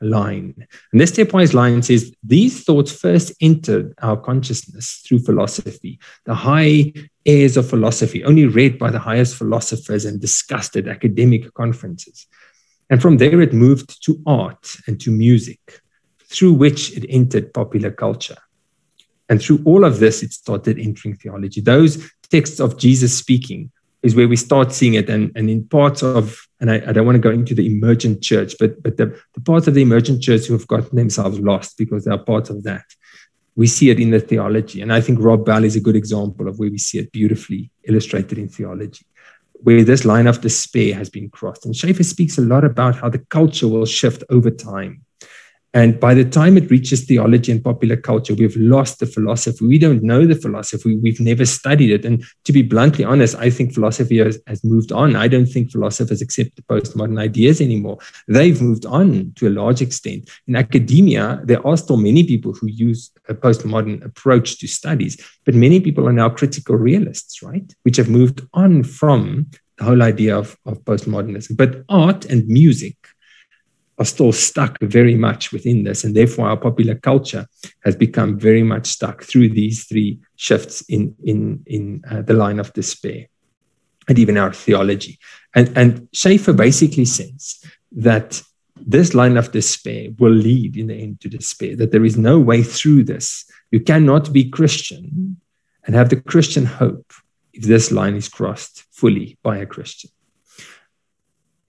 line. And this stepwise line says, these thoughts first entered our consciousness through philosophy, the high airs of philosophy, only read by the highest philosophers and discussed at academic conferences. And from there, it moved to art and to music, through which it entered popular culture. And through all of this, it started entering theology. Those texts of Jesus speaking is where we start seeing it. And in parts of, and I don't want to go into the emergent church, but the parts of the emergent church who have gotten themselves lost because they are part of that, we see it in the theology. And I think Rob Bell is a good example of where we see it beautifully illustrated in theology, where this line of despair has been crossed. And Schaeffer speaks a lot about how the culture will shift over time. And by the time it reaches theology and popular culture, we've lost the philosophy. We don't know the philosophy. We've never studied it. And to be bluntly honest, I think philosophy has moved on. I don't think philosophers accept the postmodern ideas anymore. They've moved on to a large extent. In academia, there are still many people who use a postmodern approach to studies, but many people are now critical realists, right? Which have moved on from the whole idea of postmodernism. But art and music are still stuck very much within this, and therefore our popular culture has become very much stuck through these three shifts in the line of despair, and even our theology. And Schaeffer basically says that this line of despair will lead in the end to despair, that there is no way through this. You cannot be Christian and have the Christian hope if this line is crossed fully by a Christian.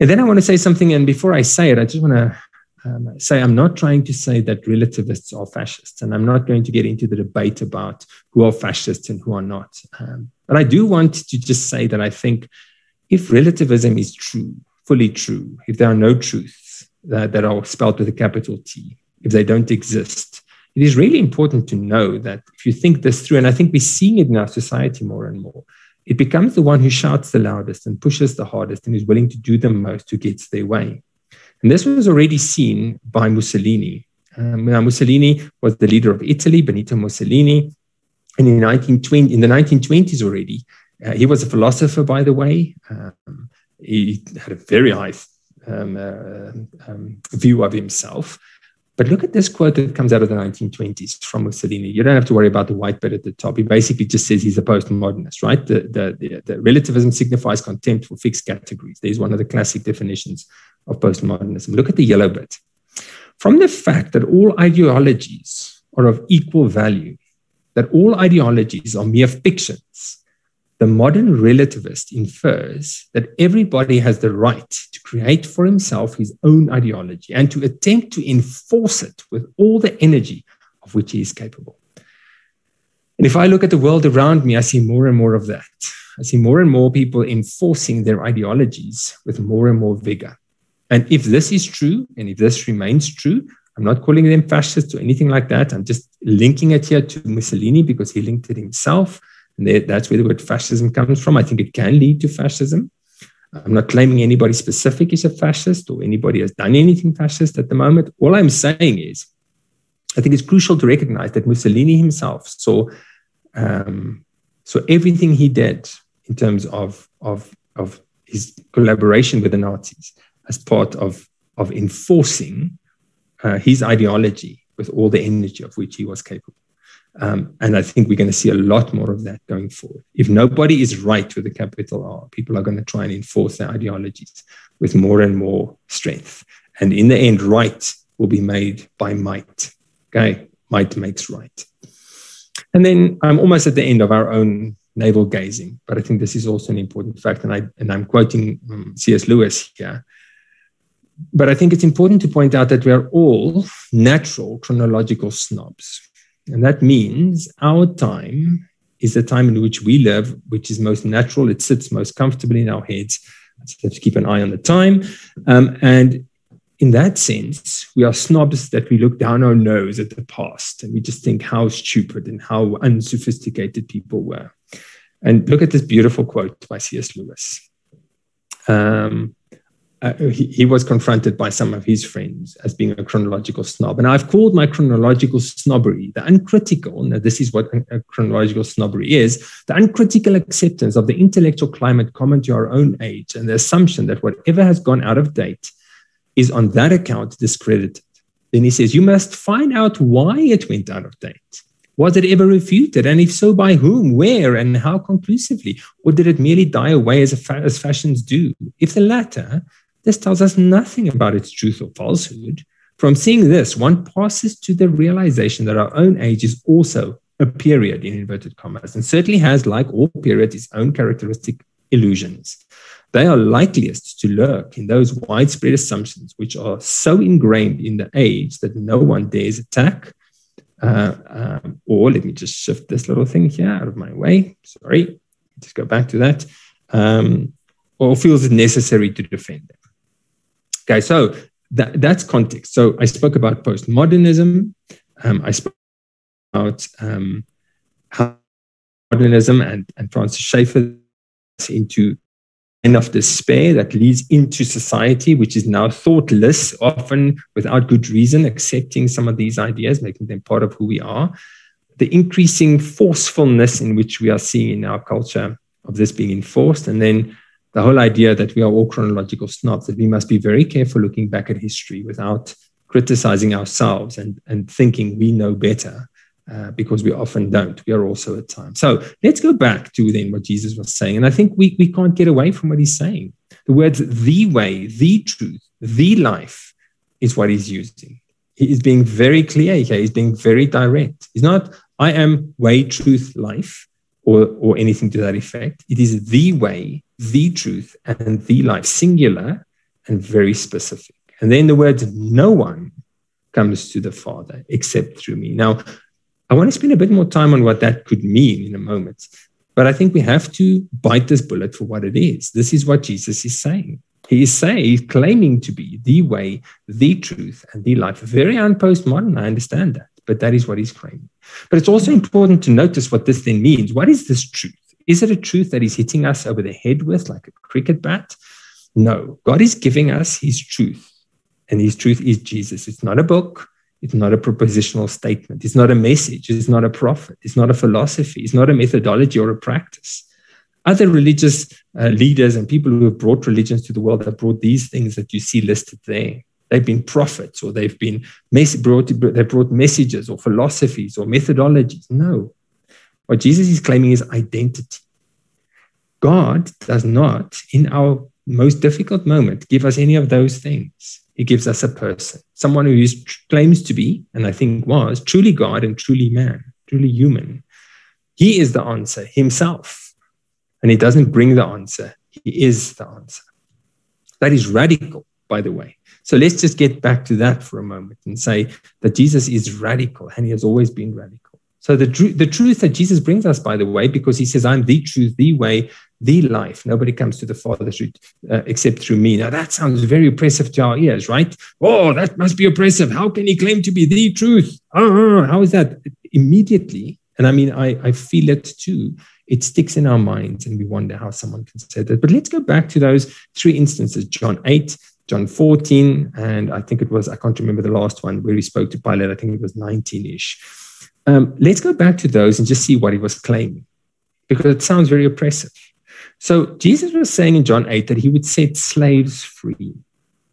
And then I want to say something, and before I say it, I just want to say I'm not trying to say that relativists are fascists, and I'm not going to get into the debate about who are fascists and who are not. But I do want to just say that I think if relativism is true, fully true, if there are no truths that are spelled with a capital T, if they don't exist, it is really important to know that if you think this through, and I think we're seeing it in our society more and more, it becomes the one who shouts the loudest and pushes the hardest and is willing to do the most who gets their way. And this was already seen by Mussolini. Now, Mussolini was the leader of Italy, Benito Mussolini. And in the 1920s already, he was a philosopher, by the way. He had a very high view of himself. But look at this quote that comes out of the 1920s from Mussolini. You don't have to worry about the white bit at the top. He basically just says he's a postmodernist, right? The relativism signifies contempt for fixed categories. There's one of the classic definitions of postmodernism. Look at the yellow bit. From the fact that all ideologies are of equal value, that all ideologies are mere fictions, the modern relativist infers that everybody has the right to create for himself his own ideology and to attempt to enforce it with all the energy of which he is capable. And if I look at the world around me, I see more and more of that. I see more and more people enforcing their ideologies with more and more vigor. And if this is true, and if this remains true, I'm not calling them fascists or anything like that. I'm just linking it here to Mussolini because he linked it himself. And that's where the word fascism comes from. I think it can lead to fascism. I'm not claiming anybody specific is a fascist or anybody has done anything fascist at the moment. All I'm saying is I think it's crucial to recognize that Mussolini himself saw everything he did in terms of his collaboration with the Nazis as part of enforcing his ideology with all the energy of which he was capable. And I think we're going to see a lot more of that going forward. If nobody is right with a capital R, people are going to try and enforce their ideologies with more and more strength. And in the end, right will be made by might. Okay, might makes right. And then I'm almost at the end of our own navel gazing, but I think this is also an important fact. And I'm quoting C.S. Lewis here. But I think it's important to point out that we are all natural chronological snobs. And that means our time is the time in which we live, which is most natural. It sits most comfortably in our heads. So let's keep an eye on the time. And in that sense, we are snobs that we look down our nose at the past and we just think how stupid and how unsophisticated people were. And look at this beautiful quote by C.S. Lewis. He was confronted by some of his friends as being a chronological snob. And I've called my chronological snobbery the uncritical, now this is what a chronological snobbery is, the uncritical acceptance of the intellectual climate common to our own age and the assumption that whatever has gone out of date is on that account discredited. Then he says, you must find out why it went out of date. Was it ever refuted? And if so, by whom, where, and how conclusively? Or did it merely die away as fashions do? If the latter, this tells us nothing about its truth or falsehood. From seeing this, one passes to the realization that our own age is also a period, in inverted commas, and certainly has, like all periods, its own characteristic illusions. They are likeliest to lurk in those widespread assumptions which are so ingrained in the age that no one dares attack. Or let me just shift this little thing here out of my way. Sorry, just go back to that. Or feels it necessary to defend them. Okay, so that's context. So I spoke about postmodernism. I spoke about how modernism and Francis Schaeffer into end of despair that leads into society, which is now thoughtless, often without good reason, accepting some of these ideas, making them part of who we are. The increasing forcefulness in which we are seeing in our culture of this being enforced, and then the whole idea that we are all chronological snobs, that we must be very careful looking back at history without criticizing ourselves and thinking we know better, because we often don't. We are also at times. So let's go back to then what Jesus was saying. And I think we can't get away from what he's saying. The words, the way, the truth, the life is what he's using. He is being very clear here. He's being very direct. He's not, I am way, truth, life, or anything to that effect. It is the way, the truth, and the life, singular and very specific. And then the words, no one comes to the Father except through me. Now, I want to spend a bit more time on what that could mean in a moment, but I think we have to bite this bullet for what it is. This is what Jesus is saying. He's claiming to be the way, the truth, and the life. Very unpostmodern, I understand that, but that is what he's claiming. But it's also important to notice what this then means. What is this truth? Is it a truth that he's hitting us over the head with like a cricket bat? No, God is giving us his truth, and his truth is Jesus. It's not a book. It's not a propositional statement. It's not a message. It's not a prophet. It's not a philosophy. It's not a methodology or a practice. Other religious leaders and people who have brought religions to the world have brought these things that you see listed there. They've been prophets, or they've been brought messages or philosophies or methodologies. No. What Jesus is claiming is identity. God does not, in our most difficult moment, give us any of those things. He gives us a person, someone who claims to be, and I think was, truly God and truly man, truly human. He is the answer himself. And he doesn't bring the answer. He is the answer. That is radical, by the way. So let's just get back to that for a moment and say that Jesus is radical, and he has always been radical. So the truth that Jesus brings us, by the way, because he says, I'm the truth, the way, the life. Nobody comes to the Father except through me. Now, that sounds very oppressive to our ears, right? Oh, that must be oppressive. How can he claim to be the truth? How is that? Immediately, and I mean, I feel it too. It sticks in our minds, and we wonder how someone can say that. But let's go back to those three instances, John 8, John 14, and I think it was, I can't remember the last one where he spoke to Pilate. I think it was 19-ish. Let's go back to those and just see what he was claiming, because it sounds very oppressive. So Jesus was saying in John 8 that he would set slaves free.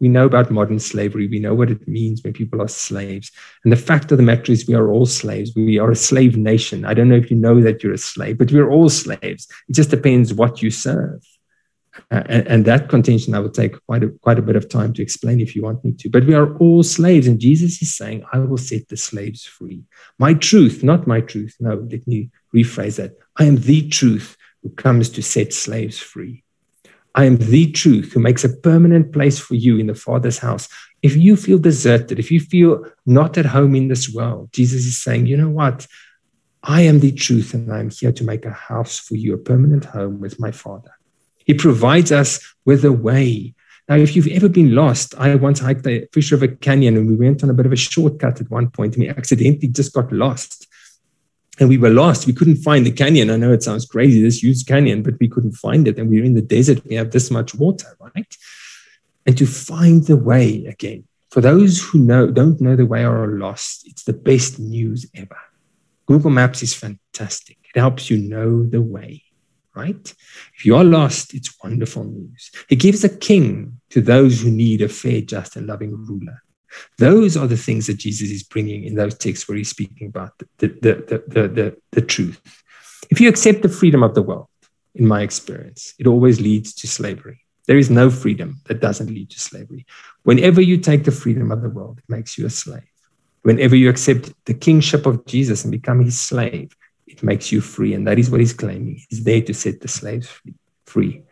We know about modern slavery. We know what it means when people are slaves. And the fact of the matter is we are all slaves. We are a slave nation. I don't know if you know that you're a slave, but we're all slaves. It just depends what you serve. And that contention I will take quite a bit of time to explain if you want me to. But we are all slaves, and Jesus is saying, I will set the slaves free. My truth, not my truth. No, let me rephrase that. I am the truth who comes to set slaves free. I am the truth who makes a permanent place for you in the Father's house. If you feel deserted, if you feel not at home in this world, Jesus is saying, you know what? I am the truth, and I'm here to make a house for you, a permanent home with my Father. He provides us with a way. Now, if you've ever been lost, I once hiked the Fish River Canyon, and we went on a bit of a shortcut at one point, and we accidentally just got lost. And we were lost. We couldn't find the canyon. I know it sounds crazy, this huge canyon, but we couldn't find it. And we were in the desert. We have this much water, right? And to find the way again, for those who don't know the way or are lost, it's the best news ever. Google Maps is fantastic. It helps you know the way, right? If you are lost, it's wonderful news. It gives a king to those who need a fair, just, and loving ruler. Those are the things that Jesus is bringing in those texts where he's speaking about the truth. If you accept the freedom of the world, in my experience, it always leads to slavery. There is no freedom that doesn't lead to slavery. Whenever you take the freedom of the world, it makes you a slave. Whenever you accept the kingship of Jesus and become his slave, it makes you free. And that is what he's claiming. He's there to set the slaves free.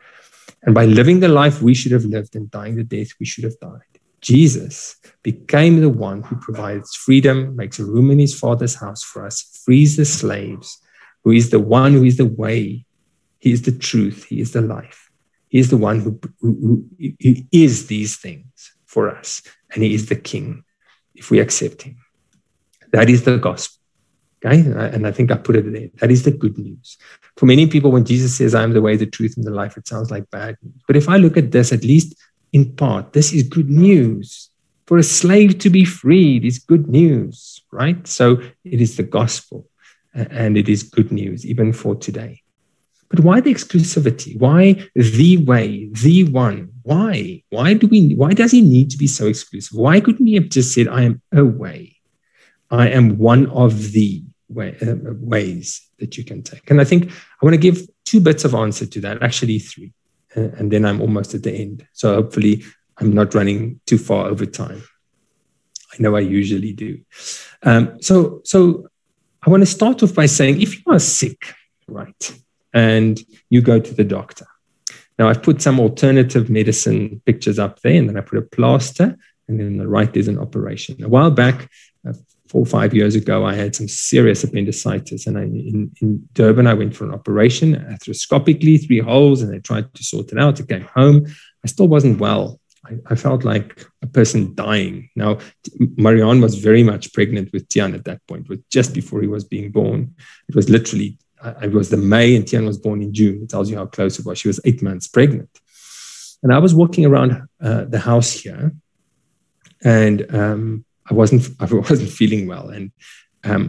And by living the life we should have lived and dying the death we should have died, Jesus became the one who provides freedom, makes a room in his Father's house for us, frees the slaves, who is the one who is the way. He is the truth. He is the life. He is the one who is these things for us. And he is the king if we accept him. That is the gospel. Okay? And I think I put it there. That is the good news. For many people, when Jesus says, I am the way, the truth, and the life, it sounds like bad news. But if I look at this, at least in part, this is good news. For a slave to be freed is good news, right? So it is the gospel, and it is good news, even for today. But why the exclusivity? Why the way, the one? Why? Why does he need to be so exclusive? Why couldn't he have just said, I am a way? I am one of the ways that you can take. And I think I want to give 2 bits of answer to that, actually 3. And then I'm almost at the end. So hopefully I'm not running too far over time. I know I usually do. So I want to start off by saying, if you are sick, right, and you go to the doctor. Now, I've put some alternative medicine pictures up there, and then I put a plaster, and then on the right, there's an operation. A while back, 4 or 5 years ago, I had some serious appendicitis, and in Durban, I went for an operation, arthroscopically, 3 holes, and they tried to sort it out. I came home. I still wasn't well. I felt like a person dying. Now, Marianne was very much pregnant with Tian at that point, but just before he was being born. It was literally, it was the May, and Tian was born in June. It tells you how close it was. She was 8 months pregnant. And I was walking around the house here, and I wasn't feeling well. And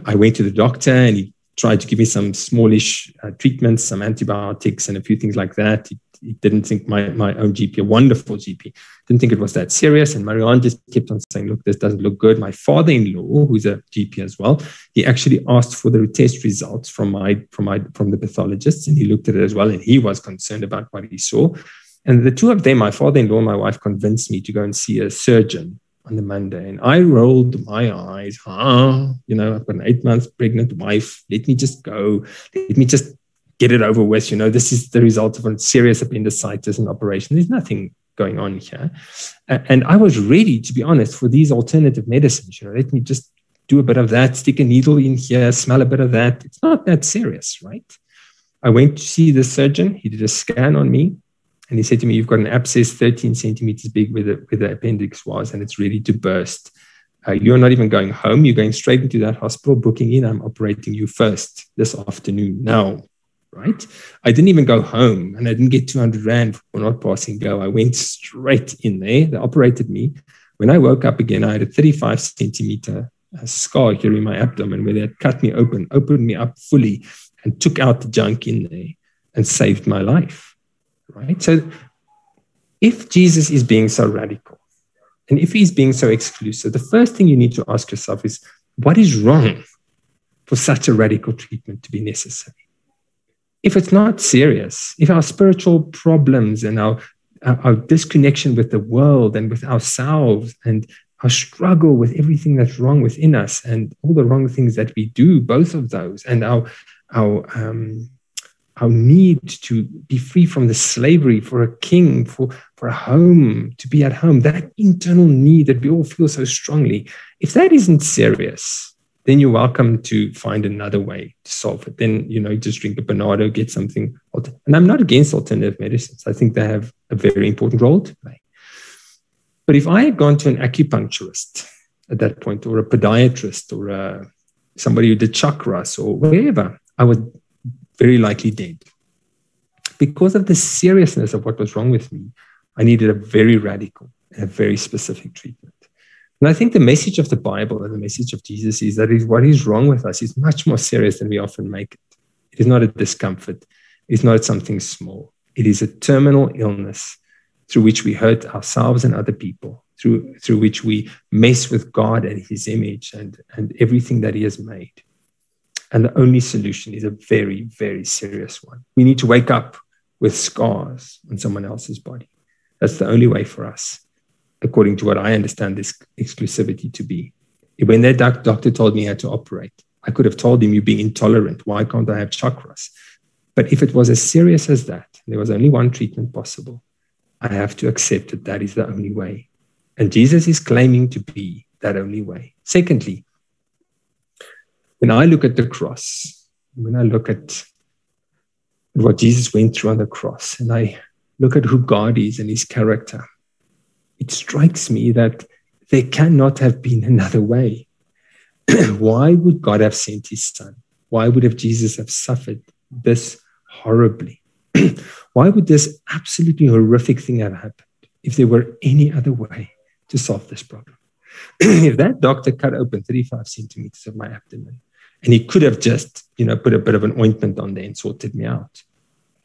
I went to the doctor, and he tried to give me some smallish treatments, some antibiotics, and a few things like that. He didn't think my own GP, a wonderful GP, didn't think it was that serious. And Marianne just kept on saying, look, this doesn't look good. My father-in-law, who's a GP as well, he actually asked for the test results from the pathologists, and he looked at it as well, and he was concerned about what he saw. And the 2 of them, my father-in-law and my wife, convinced me to go and see a surgeon on the Monday. And I rolled my eyes. I've got an 8 months pregnant wife. Let me just go. Let me just get it over with. This is the result of a serious appendicitis and operation. There's nothing going on here. And I was ready, to be honest, for these alternative medicines. Let me just do a bit of that, stick a needle in here, smell a bit of that. It's not that serious, right? I went to see the surgeon. He did a scan on me. And he said to me, you've got an abscess 13 centimeters big where the appendix was, and it's ready to burst. You're not even going home. You're going straight into that hospital, booking in. I'm operating you first this afternoon now, right? I didn't even go home, and I didn't get 200 Rand for not passing go. I went straight in there. They operated me. When I woke up again, I had a 35 centimeter scar here in my abdomen where they had cut me open, opened me up fully, and took out the junk in there and saved my life, right? So if Jesus is being so radical, and if he's being so exclusive, the first thing you need to ask yourself is, what is wrong for such a radical treatment to be necessary? If it's not serious, if our spiritual problems and our disconnection with the world and with ourselves and our struggle with everything that's wrong within us and all the wrong things that we do, both of those, and our need to be free from the slavery for a king, for a home, to be at home, that internal need that we all feel so strongly, if that isn't serious, then you're welcome to find another way to solve it. Then, just drink a Bernardo, get something. And I'm not against alternative medicines. I think they have a very important role to play. But if I had gone to an acupuncturist at that point, or a podiatrist, or somebody who did chakras, or wherever, I was very likely dead. Because of the seriousness of what was wrong with me, I needed a very radical and a very specific treatment. And I think the message of the Bible and the message of Jesus is that what is wrong with us is much more serious than we often make it. It is not a discomfort. It is not something small. It is a terminal illness through which we hurt ourselves and other people, through which we mess with God and his image and everything that he has made. And the only solution is a very, very serious one. We need to wake up with scars on someone else's body. That's the only way for us, according to what I understand this exclusivity to be. When that doctor told me how to operate, I could have told him, you're being intolerant. Why can't I have chakras? But if it was as serious as that, there was only one treatment possible, I have to accept that that is the only way. And Jesus is claiming to be that only way. Secondly, when I look at the cross, when I look at what Jesus went through on the cross, and I look at who God is and his character, it strikes me that there cannot have been another way. Why would God have sent his son? Why would Jesus have suffered this horribly? Why would this absolutely horrific thing have happened if there were any other way to solve this problem? If that doctor cut open 35 centimeters of my abdomen, and he could have just, put a bit of an ointment on there and sorted me out,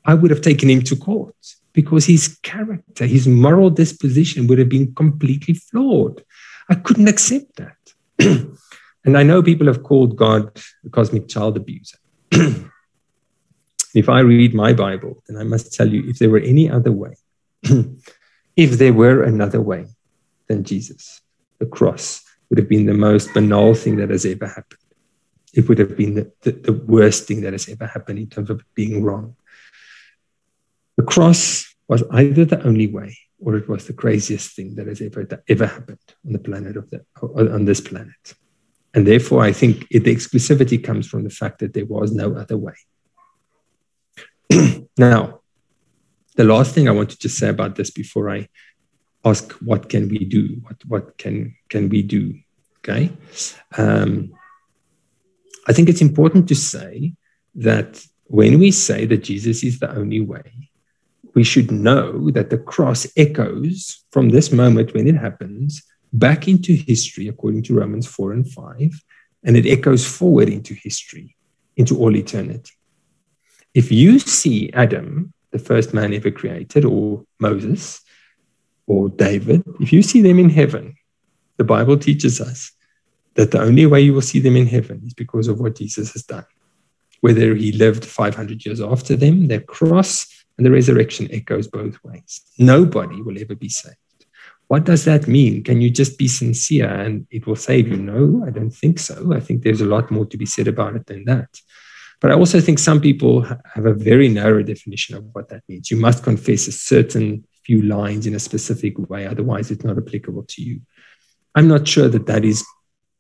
I would have taken him to court, because his character, his moral disposition would have been completely flawed. I couldn't accept that. And I know people have called God a cosmic child abuser. If I read my Bible, then I must tell you, if there were any other way, if there were another way than Jesus, the cross would have been the most banal thing that has ever happened. It would have been the worst thing that has ever happened in terms of being wrong. The cross was either the only way, or it was the craziest thing that has ever happened on the planet on this planet. And therefore, I think the exclusivity comes from the fact that there was no other way. Now, the last thing I want to just say about this before I ask, what can we do? What can we do? Okay. I think it's important to say that when we say that Jesus is the only way, we should know that the cross echoes from this moment when it happens back into history, according to Romans 4 and 5, and it echoes forward into history, into all eternity. If you see Adam, the first man ever created, or Moses, or David, if you see them in heaven, the Bible teaches us that the only way you will see them in heaven is because of what Jesus has done. Whether he lived 500 years after them, their cross and the resurrection echoes both ways. Nobody will ever be saved. What does that mean? Can you just be sincere and it will save you? No, I don't think so. I think there's a lot more to be said about it than that. But I also think some people have a very narrow definition of what that means. You must confess a certain few lines in a specific way, otherwise it's not applicable to you. I'm not sure that that is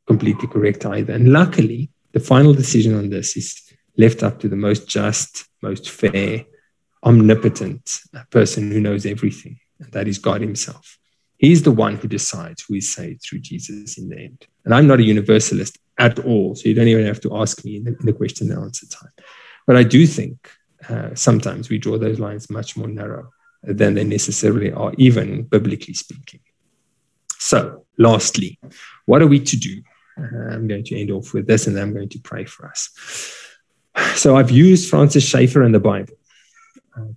completely correct either. And luckily, the final decision on this is left up to the most just, most fair, omnipotent person who knows everything, and that is God himself. He's the one who decides who is saved through Jesus in the end. And I'm not a universalist at all, so you don't even have to ask me in the question and answer time. But I do think sometimes we draw those lines much more narrow than they necessarily are, even biblically speaking. So, lastly, what are we to do? I'm going to end off with this, and then I'm going to pray for us. So I've used Francis Schaeffer and the Bible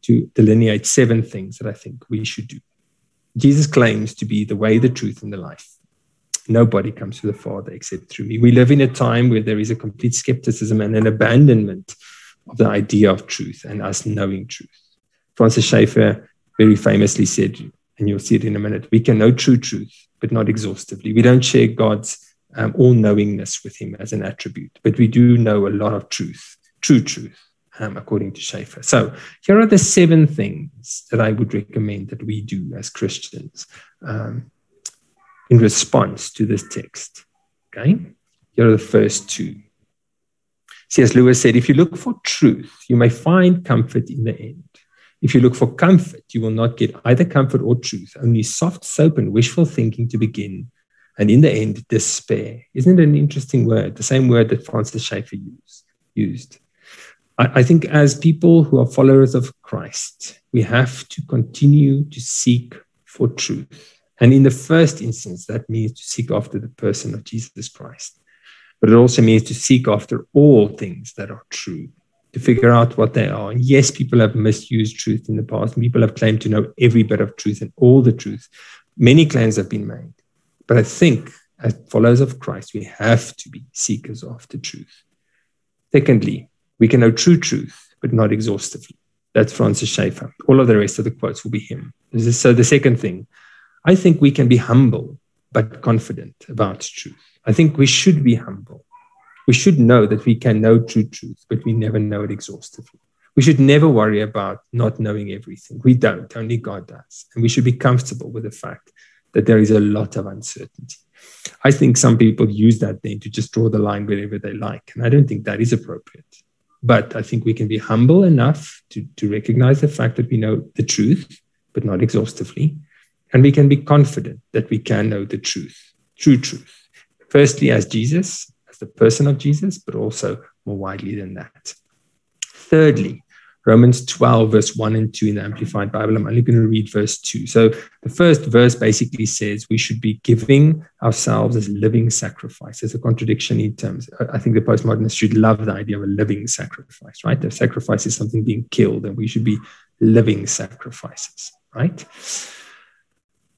to delineate 7 things that I think we should do. Jesus claims to be the way, the truth, and the life. Nobody comes to the Father except through me. We live in a time where there is a complete skepticism and an abandonment of the idea of truth and us knowing truth. Francis Schaeffer very famously said, and you'll see it in a minute, we can know true truth, but not exhaustively. We don't share God's all-knowingness with him as an attribute, but we do know a lot of truth, true truth, according to Schaeffer. So here are the 7 things that I would recommend that we do as Christians in response to this text. Okay? Here are the first 2. C.S. Lewis said, if you look for truth, you may find comfort in the end. If you look for comfort, you will not get either comfort or truth, only soft soap and wishful thinking to begin, and in the end, despair. Isn't it an interesting word? The same word that Francis Schaeffer used. I think as people who are followers of Christ, we have to continue to seek for truth. And in the first instance, that means to seek after the person of Jesus Christ. But it also means to seek after all things that are true, to figure out what they are. And yes, people have misused truth in the past. People have claimed to know every bit of truth and all the truth. Many claims have been made. But I think as followers of Christ, we have to be seekers after truth. Secondly, we can know true truth, but not exhaustively. That's Francis Schaeffer. All of the rest of the quotes will be him. So the second thing, I think we can be humble, but confident about truth. I think we should be humble. We should know that we can know true truth, but we never know it exhaustively. We should never worry about not knowing everything. We don't, only God does. And we should be comfortable with the fact that there is a lot of uncertainty. I think some people use that then to just draw the line wherever they like. And I don't think that is appropriate. But I think we can be humble enough to recognize the fact that we know the truth, but not exhaustively. And we can be confident that we can know the truth, true truth. Firstly, as Jesus, as the person of Jesus, but also more widely than that. Thirdly, Romans 12, verse 1 and 2 in the Amplified Bible. I'm only going to read verse 2. So the first verse basically says we should be giving ourselves as living sacrifice. There's a contradiction in terms. I think the postmodernists should love the idea of a living sacrifice, right? The sacrifice is something being killed, and we should be living sacrifices, right?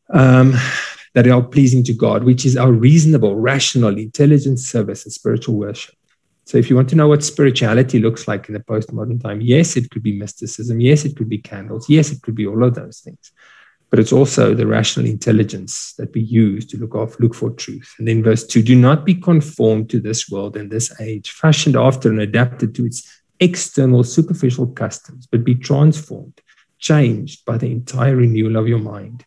That are pleasing to God, which is our reasonable, rational, intelligent service and spiritual worship. So if you want to know what spirituality looks like in the postmodern time, yes, it could be mysticism. Yes, it could be candles. Yes, it could be all of those things. But it's also the rational intelligence that we use to look for truth. And then verse 2, do not be conformed to this world and this age, fashioned after and adapted to its external superficial customs, but be transformed, changed by the entire renewal of your mind,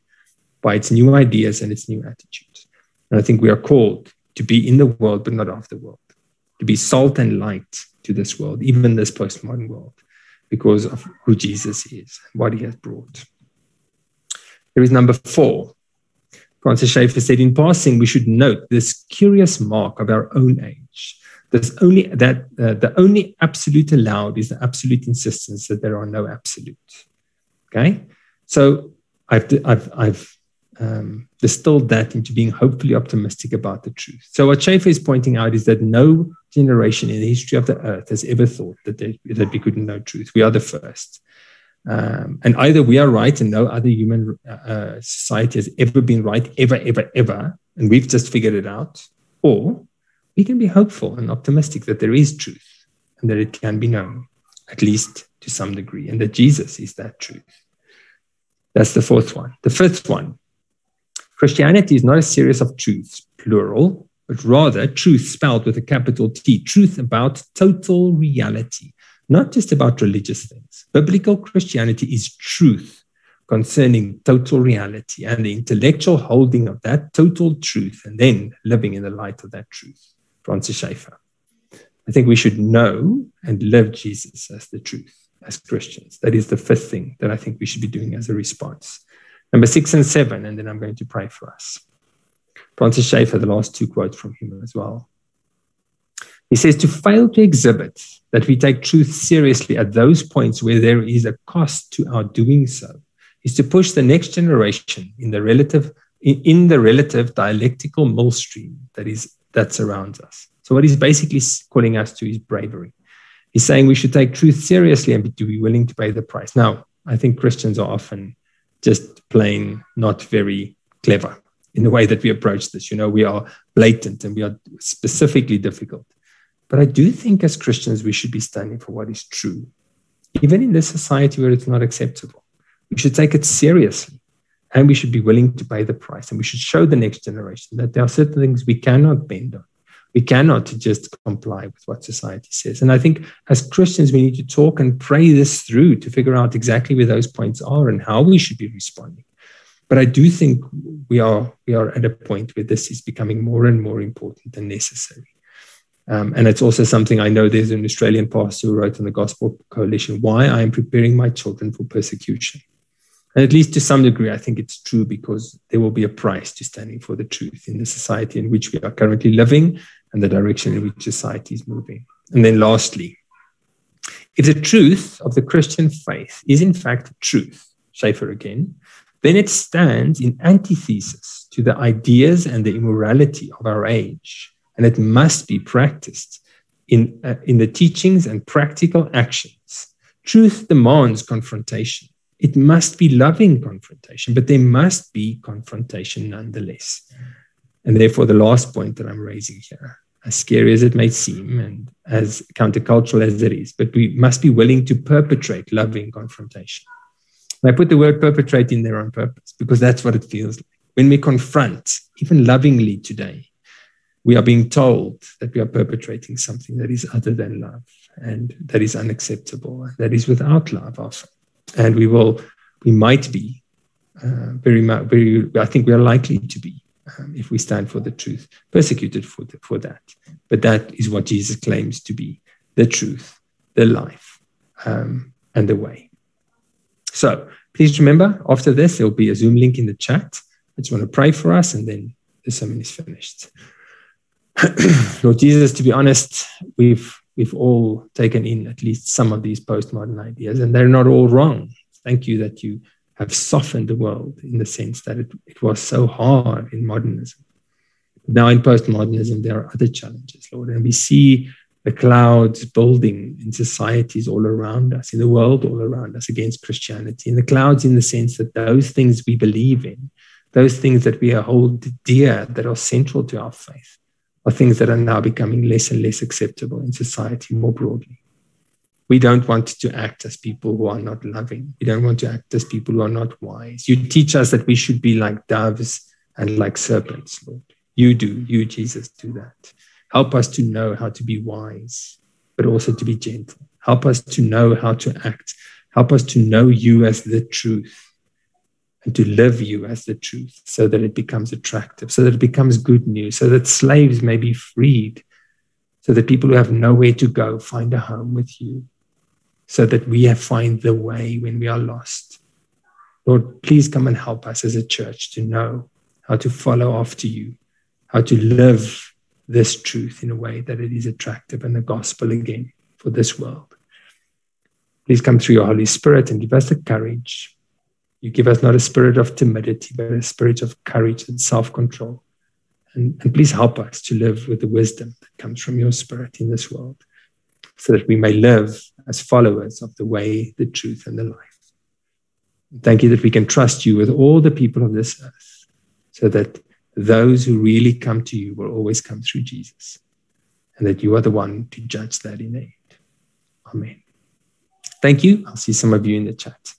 by its new ideas and its new attitudes. And I think we are called to be in the world, but not of the world, to be salt and light to this world, even this postmodern world, because of who Jesus is and what he has brought. There is number 4. Francis Schaeffer said, in passing, we should note this curious mark of our own age. The only absolute allowed is the absolute insistence that there are no absolutes. Okay? So I've distilled that into being hopefully optimistic about the truth. So what Schaeffer is pointing out is that no generation in the history of the earth has ever thought that we couldn't know truth. We are the first. And either we are right and no other human society has ever been right, ever, and we've just figured it out, or we can be hopeful and optimistic that there is truth and that it can be known, at least to some degree, and that Jesus is that truth. That's the 4th one. The 5th one, Christianity is not a series of truths, plural, but rather truth spelled with a capital T, truth about total reality, not just about religious things. Biblical Christianity is truth concerning total reality and the intellectual holding of that total truth and then living in the light of that truth. Francis Schaeffer. I think we should know and live Jesus as the truth as Christians. That is the 5th thing that I think we should be doing as a response. Number 6 and 7, and then I'm going to pray for us. Francis Schaeffer, the last 2 quotes from him as well. He says, to fail to exhibit that we take truth seriously at those points where there is a cost to our doing so, is to push the next generation in the relative dialectical millstream that surrounds us. So what he's basically calling us to is bravery. He's saying we should take truth seriously and be willing to pay the price. Now, I think Christians are often just plain not very clever in the way that we approach this. We are blatant and we are specifically difficult. But I do think as Christians, we should be standing for what is true, even in this society where it's not acceptable. We should take it seriously, and we should be willing to pay the price. And we should show the next generation that there are certain things we cannot bend on. We cannot just comply with what society says. And I think as Christians, we need to talk and pray this through to figure out exactly where those points are and how we should be responding. But I do think we are at a point where this is becoming more and more important and necessary. And it's also something I know there's an Australian pastor who wrote on the Gospel Coalition, why I am preparing my children for persecution. And at least to some degree, I think it's true, because there will be a price to standing for the truth in the society in which we are currently living and the direction in which society is moving. And then lastly, if the truth of the Christian faith is in fact truth, Schaeffer again, then it stands in antithesis to the ideas and the immorality of our age. And it must be practiced in the teachings and practical actions. Truth demands confrontation. It must be loving confrontation, but there must be confrontation nonetheless. And therefore, the last point that I'm raising here, as scary as it may seem and as countercultural as it is, but we must be willing to perpetrate loving confrontation. And I put the word perpetrate in there on purpose, because that's what it feels like. When we confront, even lovingly today, we are being told that we are perpetrating something that is other than love and that is unacceptable, and that is without love often. And we might be I think we are likely to be, if we stand for the truth, persecuted for that. But that is what Jesus claims to be the truth, the life, and the way. So please remember, after this, there'll be a Zoom link in the chat. I just want to pray for us, and then the sermon is finished. Lord Jesus, to be honest, we've all taken in at least some of these postmodern ideas, and they're not all wrong. Thank you that you have softened the world in the sense that it was so hard in modernism. Now in postmodernism, there are other challenges, Lord, and we see the clouds building in societies all around us, in the world all around us against Christianity. And the clouds in the sense that those things we believe in, those things that we hold dear, that are central to our faith, are things that are now becoming less and less acceptable in society more broadly. We don't want to act as people who are not loving. We don't want to act as people who are not wise. You teach us that we should be like doves and like serpents, Lord. You, Jesus, do that. Help us to know how to be wise, but also to be gentle. Help us to know how to act. Help us to know you as the truth and to live you as the truth, so that it becomes attractive, so that it becomes good news, so that slaves may be freed, so that people who have nowhere to go find a home with you, so that we find the way when we are lost. Lord, please come and help us as a church to know how to follow after you, how to live this truth in a way that it is attractive and the gospel again for this world. Please come through your Holy Spirit and give us the courage. You give us not a spirit of timidity, but a spirit of courage and self-control. And please help us to live with the wisdom that comes from your Spirit in this world, so that we may live as followers of the way, the truth, and the life. Thank you that we can trust you with all the people of this earth, so that those who really come to you will always come through Jesus, and that you are the one to judge that in the end. Amen. Thank you. I'll see some of you in the chat.